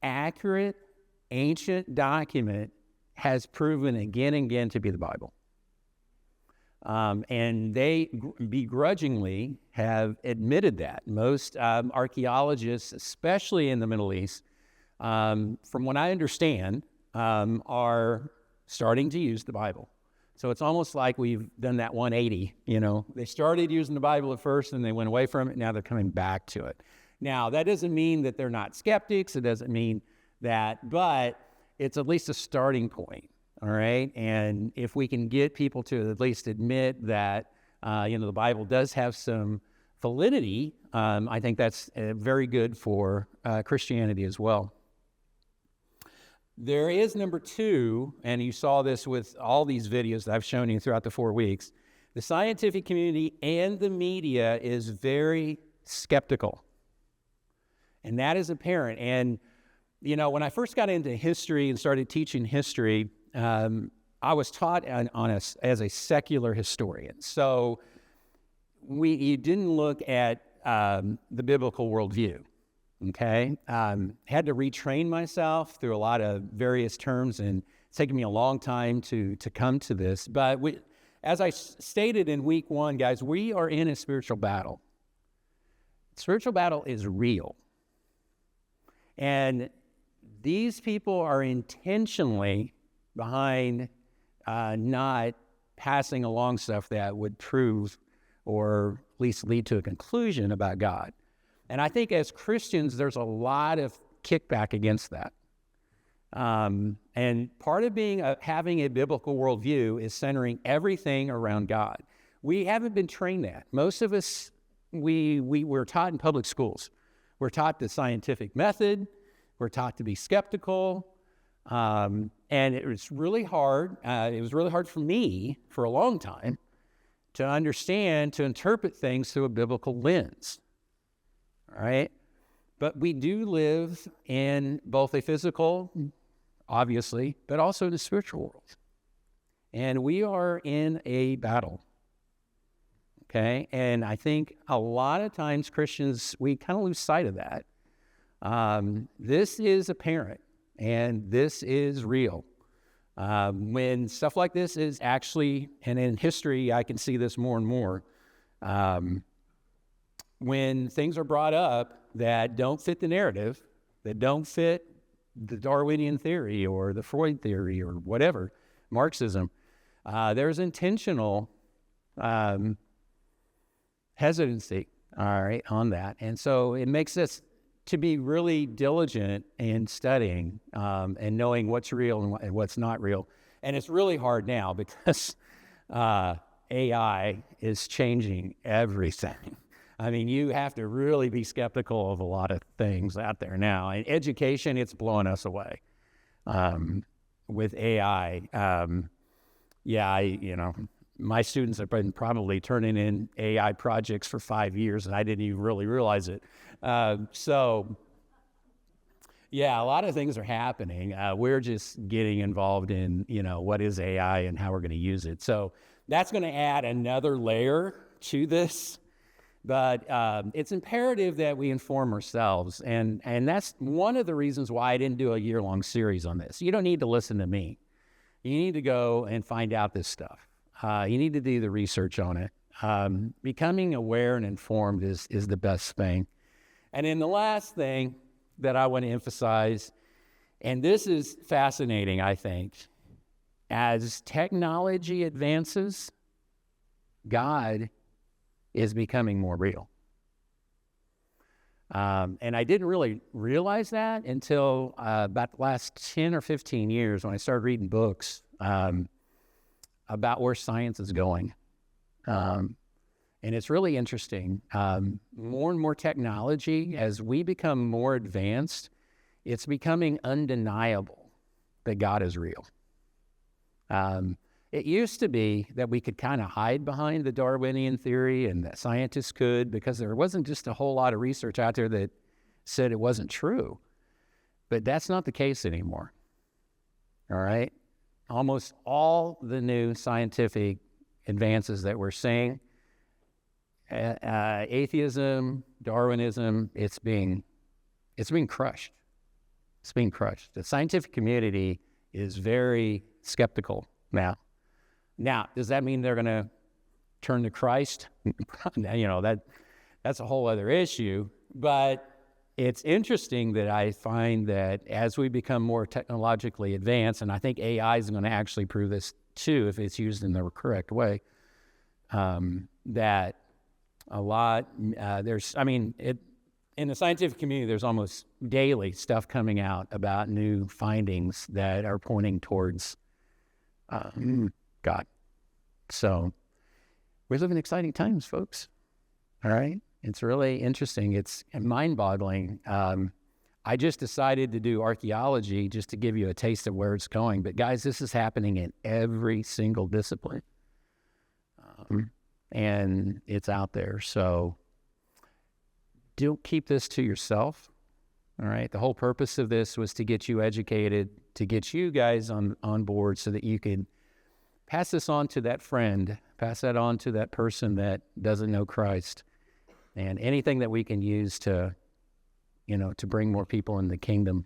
accurate ancient document has proven again and again to be the Bible. And they begrudgingly have admitted that. Most archaeologists, especially in the Middle East, from what I understand, are starting to use the Bible. So it's almost like we've done that 180, They started using the Bible at first, and they went away from it, now they're coming back to it. Now, that doesn't mean that they're not skeptics, it doesn't mean that, but it's at least a starting point, all right? And if we can get people to at least admit that, the Bible does have some validity, I think that's very good for Christianity as well. There is number two, and you saw this with all these videos that I've shown you throughout the 4 weeks. The scientific community and the media is very skeptical. And that is apparent. And, when I first got into history and started teaching history, I was taught as a secular historian. So you didn't look at the biblical worldview. Okay, had to retrain myself through a lot of various terms and It's taken me a long time to come to this. But as I stated in week 1, guys, we are in a spiritual battle. Spiritual battle is real. And these people are intentionally behind not passing along stuff that would prove or at least lead to a conclusion about God. And I think as Christians, there's a lot of kickback against that. And part of having a biblical worldview is centering everything around God. We haven't been trained that. Most of us, we were taught in public schools. We're taught the scientific method. We're taught to be skeptical. And it was really hard. It was really hard for me for a long time to understand, to interpret things through a biblical lens. All right? But we do live in both a physical, obviously, but also in the spiritual world. And we are in a battle. Okay? And I think a lot of times Christians, we kind of lose sight of that. This is apparent, and this is real. When stuff like this is actually, and in history, I can see this more and more, when things are brought up that don't fit the narrative, that don't fit the Darwinian theory or the Freud theory or whatever, Marxism, there's intentional hesitancy, all right, on that. And so it makes us to be really diligent in studying and knowing what's real and what's not real. And it's really hard now because AI is changing everything. I mean, you have to really be skeptical of a lot of things out there now. In education, it's blowing us away with AI. My students have been probably turning in AI projects for 5 years, and I didn't even really realize it. A lot of things are happening. We're just getting involved in, what is AI and how we're going to use it. So that's going to add another layer to this. But it's imperative that we inform ourselves. And that's one of the reasons why I didn't do a year-long series on this. You don't need to listen to me. You need to go and find out this stuff. You need to do the research on it. Becoming aware and informed is the best thing. And then the last thing that I want to emphasize, and this is fascinating, I think, as technology advances, God is becoming more real. And I didn't really realize that until about the last 10 or 15 years when I started reading books about where science is going. And it's really interesting. More and more technology, as we become more advanced, it's becoming undeniable that God is real. It used to be that we could kind of hide behind the Darwinian theory and that scientists could because there wasn't just a whole lot of research out there that said it wasn't true. But that's not the case anymore. All right? Almost all the new scientific advances that we're seeing, atheism, Darwinism, it's being crushed. It's being crushed. The scientific community is very skeptical now. Now, does that mean they're going to turn to Christ? That's a whole other issue. But it's interesting that I find that as we become more technologically advanced, and I think AI is going to actually prove this too if it's used in the correct way, that a lot, in the scientific community, there's almost daily stuff coming out about new findings that are pointing towards God. So we live in exciting times, folks. All right? It's really interesting. It's mind-boggling. I just decided to do archaeology just to give you a taste of where it's going. But guys, this is happening in every single discipline. And it's out there. So don't keep this to yourself. All right? The whole purpose of this was to get you educated, to get you guys on board so that you could pass this on to that friend, pass that on to that person that doesn't know Christ, and anything that we can use to bring more people in the kingdom,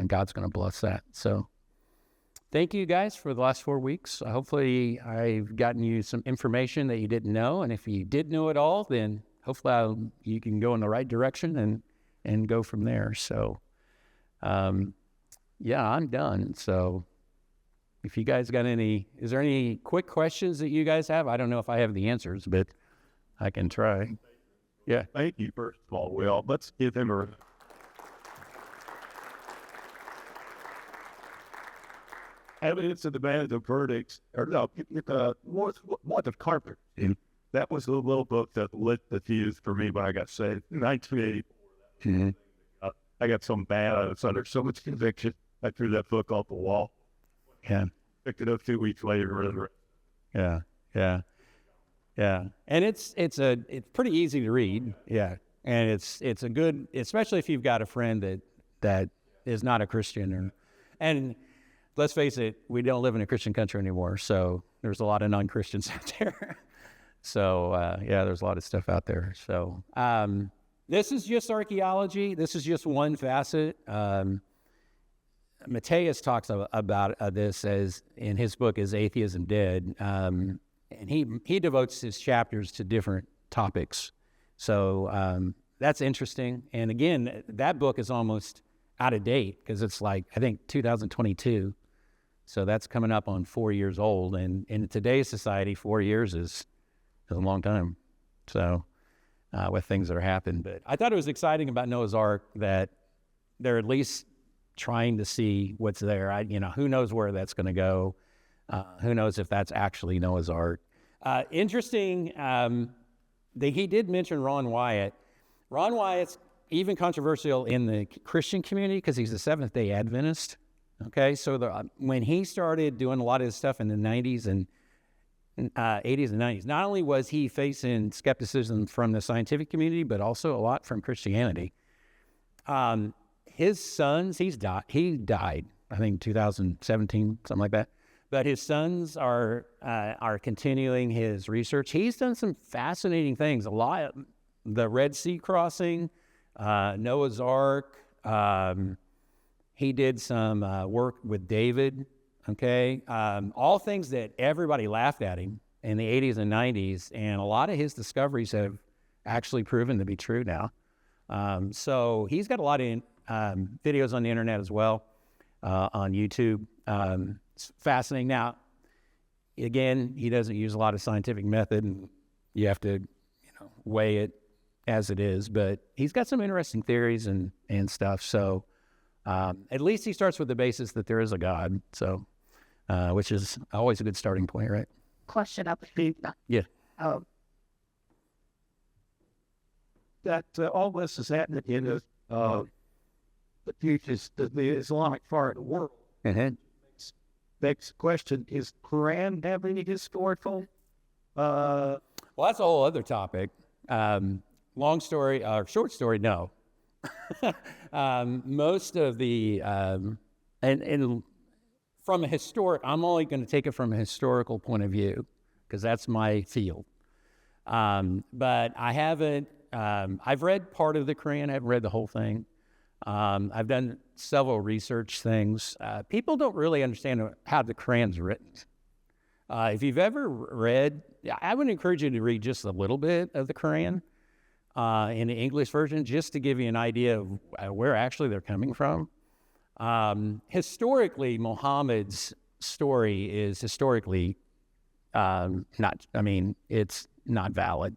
God's going to bless that. So thank you guys for the last 4 weeks. Hopefully I've gotten you some information that you didn't know. And if you did know it all, then hopefully you can go in the right direction and go from there. So, yeah, I'm done. So if you guys got is there any quick questions that you guys have? I don't know if I have the answers, but I can try. Yeah. Thank you, first of all, Will. Let's give him a... Evidence of the man's verdicts, or no, what of Carpenter. That was the little book that lit the fuse for me when I got saved in 1984. Mm-hmm. I got so mad. I was under so much conviction. I threw that book off the wall. Yeah. Picked it up 2 weeks later. Yeah. And it's pretty easy to read. Yeah. And it's a good, especially if you've got a friend that is not a Christian, and let's face it, we don't live in a Christian country anymore. So there's a lot of non-Christians out there. So yeah, there's a lot of stuff out there. So this is just archaeology. This is just one facet. Matthias talks about this as in his book, Is Atheism Dead? And he devotes his chapters to different topics. So that's interesting. And again, that book is almost out of date because it's like, I think 2022. So that's coming up on 4 years old. And in today's society, 4 years is a long time. So with things that are happening. But I thought it was exciting about Noah's Ark that they're at least trying to see what's there. Who knows where that's going to go? Who knows if that's actually Noah's Ark? Interesting, he did mention Ron Wyatt. Ron Wyatt's even controversial in the Christian community because he's a Seventh-day Adventist. Okay, so when he started doing a lot of his stuff in the 90s and 80s and 90s, not only was he facing skepticism from the scientific community, but also a lot from Christianity. His sons, he died, I think 2017, something like that. But his sons are continuing his research. He's done some fascinating things. A lot, the Red Sea crossing, Noah's Ark. He did some work with David. Okay, all things that everybody laughed at him in the 80s and 90s, and a lot of his discoveries have actually proven to be true now. So he's got a lot of videos on the internet as well, on YouTube. It's fascinating. Now, again, he doesn't use a lot of scientific method, and you have to, weigh it as it is. But he's got some interesting theories and stuff. So at least he starts with the basis that there is a God. So, which is always a good starting point, right? Question up. Yeah. That all this is happening in the futures, the Islamic part of the world. Mm-hmm. Next question, is Quran have any historical? Well, that's a whole other topic. Long story, or short story, no. Most of the, and from a I'm only going to take it from a historical point of view, because that's my field. But I haven't, I've read part of the Quran, I haven't read the whole thing. I've done several research things. People don't really understand how the Quran's written. If you've ever read, I would encourage you to read just a little bit of the Quran in the English version, just to give you an idea of where actually they're coming from. Historically, Muhammad's story is historically it's not valid.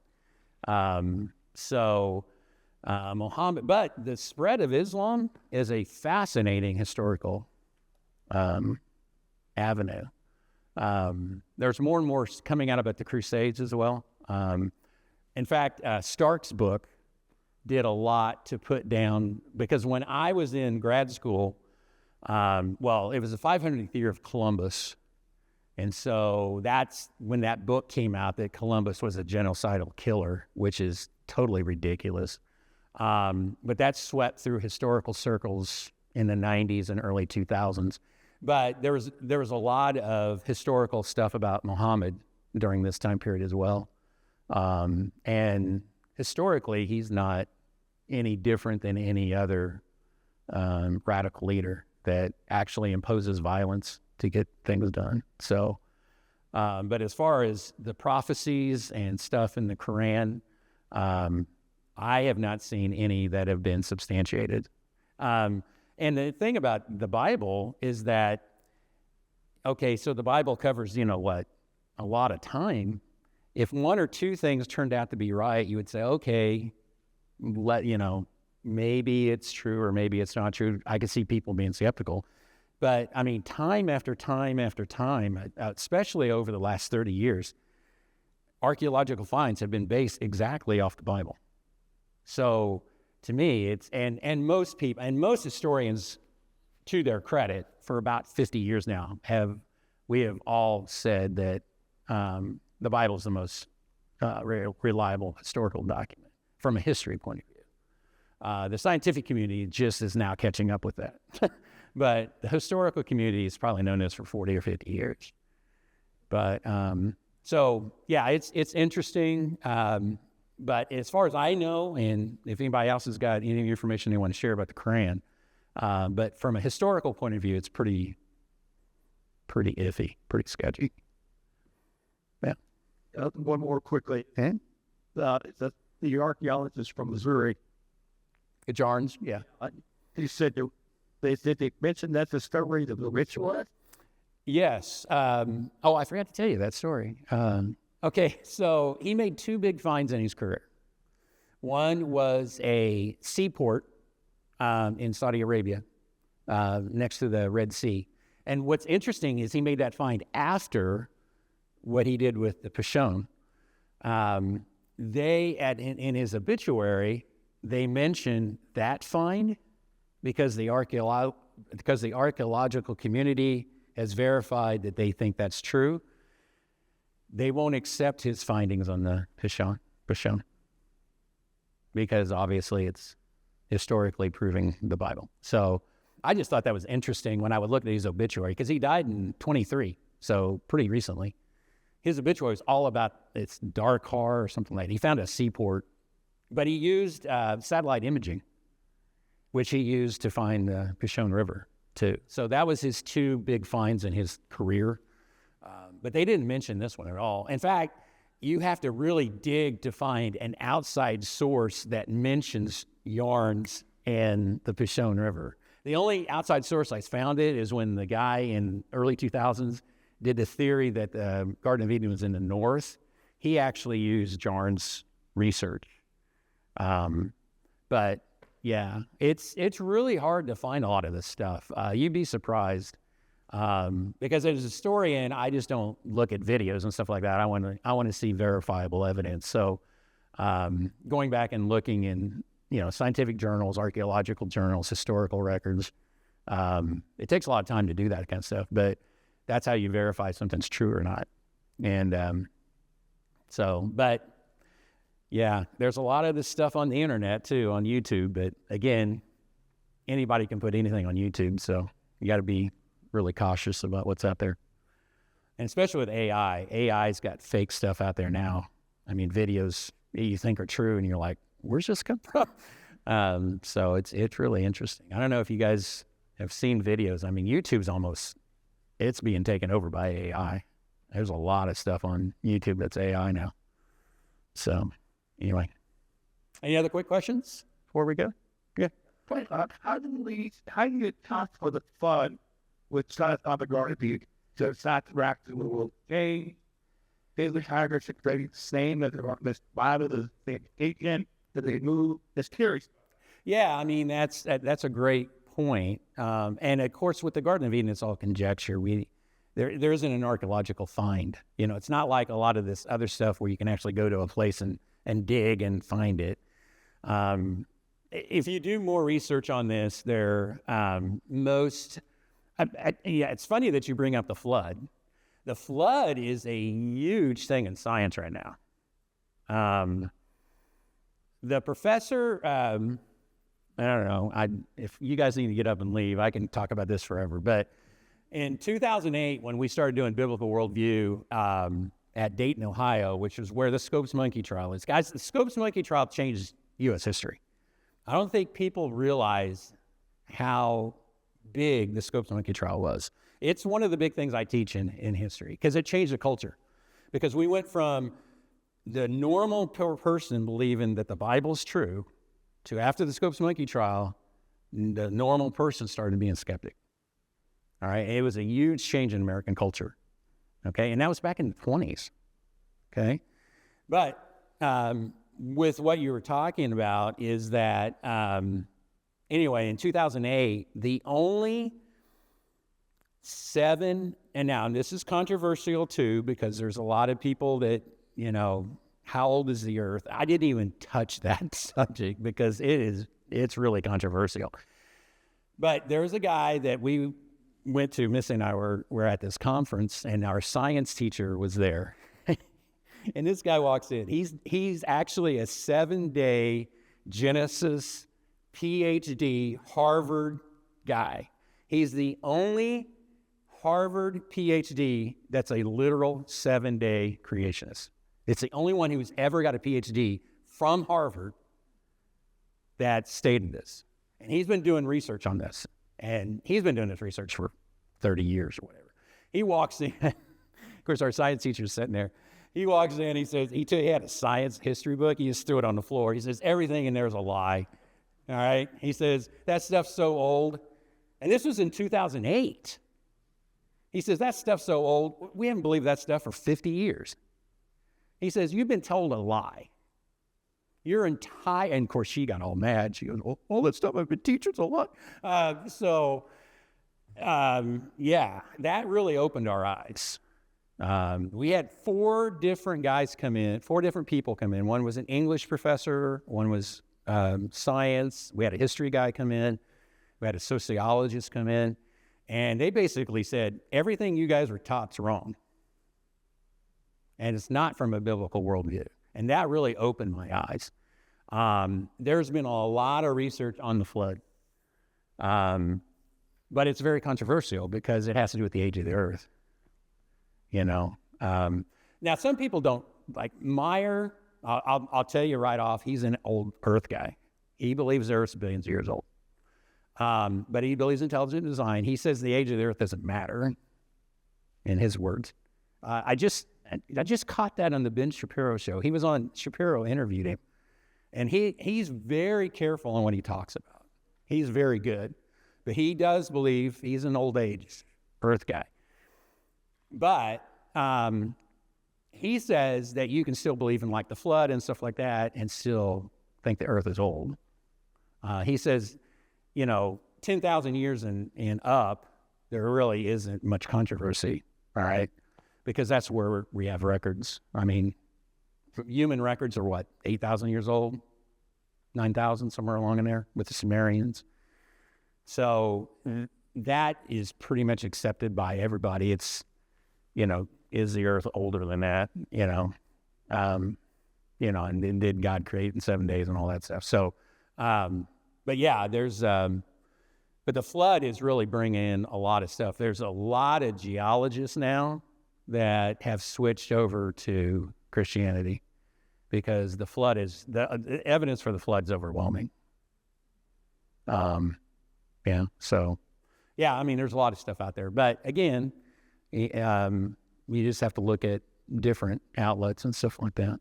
Muhammad, but the spread of Islam is a fascinating historical avenue. There's more and more coming out about the Crusades as well. In fact, Stark's book did a lot to put down, because when I was in grad school, it was the 500th year of Columbus. And so that's when that book came out, that Columbus was a genocidal killer, which is totally ridiculous. But that swept through historical circles in the 90s and early 2000s. But there was a lot of historical stuff about Muhammad during this time period as well. And historically, he's not any different than any other radical leader that actually imposes violence to get things done. So, but as far as the prophecies and stuff in the Quran, I have not seen any that have been substantiated. And the thing about the Bible is that, okay, so the Bible covers, a lot of time. If one or two things turned out to be right, you would say, okay, maybe it's true or maybe it's not true. I could see people being skeptical. But, I mean, time after time after time, especially over the last 30 years, archaeological finds have been based exactly off the Bible. So, to me, it's, and most people, and most historians, to their credit, for about 50 years now, we have all said that the Bible is the most reliable historical document from a history point of view. The scientific community just is now catching up with that. But the historical community has probably known this for 40 or 50 years. But, so, yeah, it's interesting. But as far as I know, and if anybody else has got any information they want to share about the Quran, but from a historical point of view, it's pretty iffy, pretty sketchy. Yeah. One more quickly. Okay. The archaeologist from Missouri, Jarns, yeah. he said they mentioned that discovery of the ritual. Yes. I forgot to tell you that story. Okay, so he made two big finds in his career. One was a seaport in Saudi Arabia, next to the Red Sea. And what's interesting is he made that find after what he did with the Pishon. In his obituary, they mentioned that find because the archaeological community has verified that they think that's true. They won't accept his findings on the Pishon because obviously it's historically proving the Bible. So I just thought that was interesting when I would look at his obituary because he died in 23, so pretty recently. His obituary was all about it's Darkar or something like that. He found a seaport, but he used satellite imaging, which he used to find the Pishon River too. So that was his two big finds in his career. But they didn't mention this one at all. In fact, you have to really dig to find an outside source that mentions yarns and the Pishon River. The only outside source I found it is when the guy in early 2000s did the theory that the Garden of Eden was in the north. He actually used Jarns' research. But yeah, it's really hard to find a lot of this stuff. You'd be surprised. Because as a historian, I just don't look at videos and stuff like that. I want to see verifiable evidence. So, going back and looking in, scientific journals, archaeological journals, historical records, it takes a lot of time to do that kind of stuff, but that's how you verify something's true or not. And, but yeah, there's a lot of this stuff on the internet too, on YouTube, but again, anybody can put anything on YouTube. So you got to be really cautious about what's out there. And especially with AI. AI's got fake stuff out there now. I mean, videos you think are true and you're like, where's this come from? So it's really interesting. I don't know if you guys have seen videos. I mean, it's being taken over by AI. There's a lot of stuff on YouTube that's AI now. So anyway, any other quick questions before we go? Yeah. How do you account for the fun with South Tonganoxie? So it's not wrapped in a little game. The Tigers are the same that they're on this bottom, the again that they move. It's curious. Yeah, I mean that's a great point. And of course, with the Garden of Eden, it's all conjecture. There isn't an archaeological find. It's not like a lot of this other stuff where you can actually go to a place and dig and find it. If you do more research on this, it's funny that you bring up the flood. The flood is a huge thing in science right now. The professor, I don't know, if you guys need to get up and leave, I can talk about this forever. But in 2008, when we started doing biblical worldview at Dayton, Ohio, which is where the Scopes Monkey trial is. Guys, the Scopes Monkey trial changed U.S. history. I don't think people realize how big the Scopes Monkey trial was. It's one of the big things I teach in history because it changed the culture. Because we went from the normal person believing that the Bible's true to after the Scopes Monkey trial, the normal person started being skeptic. All right, it was a huge change in American culture. Okay, and that was back in the 20s. Okay, but with what you were talking about is that anyway, in 2008, the only 7, and now this is controversial too, because there's a lot of people that, you know, how old is the earth? I didn't even touch that subject because it's really controversial. But there was a guy that we went to, Missy and I were at this conference, and our science teacher was there. And this guy walks in. He's actually a 7-day Genesis PhD Harvard guy. He's the only Harvard PhD that's a literal 7-day creationist. It's the only one who's ever got a PhD from Harvard that stated this. And he's been doing research on this. And he's been doing this research for 30 years or whatever. He walks in. Of course, our science teacher's sitting there. He walks in, he says, he had a science history book. He just threw it on the floor. He says, everything in there is a lie. All right? He says, that stuff's so old. And this was in 2008. He says, that stuff's so old. We haven't believed that stuff for 50 years. He says, you've been told a lie. Your entire, and of course, she got all mad. She goes, all that stuff I've been teaching a lot. Yeah, that really opened our eyes. We had 4 different guys come in, 4 different people come in. One was an English professor, one was science. We had a history guy come in. We had a sociologist come in. And they basically said, everything you guys were taught's wrong. And it's not from a biblical worldview. And that really opened my eyes. There's been a lot of research on the flood. But it's very controversial because it has to do with the age of the earth. You know, now some people don't like Meyer. I'll tell you right off, he's an old Earth guy. He believes the Earth's billions of years old, but he believes in intelligent design. He says the age of the Earth doesn't matter, in his words. I just caught that on the Ben Shapiro show. He was on, Shapiro interviewed him, and he's very careful on what he talks about. He's very good, but he does believe he's an old age Earth guy. But he says that you can still believe in like the flood and stuff like that and still think the earth is old. He says, 10,000 years and up, there really isn't much controversy, all right? Because that's where we have records. I mean, human records are what, 8,000 years old? 9,000, somewhere along in there with the Sumerians. So that is pretty much accepted by everybody. It's, is the earth older than that, and then did God create in 7 days and all that stuff. So, but yeah, but the flood is really bringing in a lot of stuff. There's a lot of geologists now that have switched over to Christianity because the flood the evidence for the flood is overwhelming. So, yeah, I mean, there's a lot of stuff out there, but again, you just have to look at different outlets and stuff like that.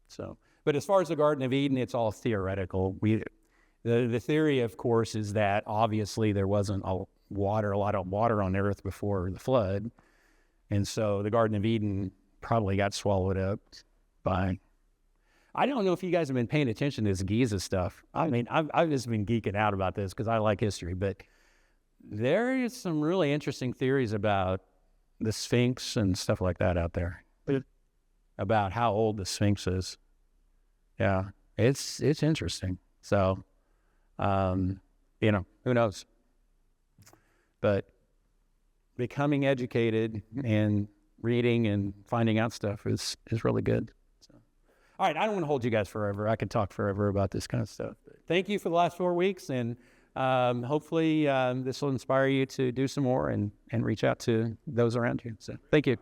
So, but as far as the Garden of Eden, it's all theoretical. The theory, of course, is that obviously there wasn't a lot of water on earth before the flood, and so the Garden of Eden probably got swallowed up by. I don't know if you guys have been paying attention to this Giza stuff. I mean, I've just been geeking out about this because I like history, but there is some really interesting theories about the Sphinx and stuff like that out there, about how old the Sphinx is. Yeah, it's interesting. So, who knows? But becoming educated and reading and finding out stuff is really good. So, all right, I don't want to hold you guys forever. I could talk forever about this kind of stuff. But thank you for the last 4 weeks, and hopefully this will inspire you to do some more and reach out to those around you. So thank you.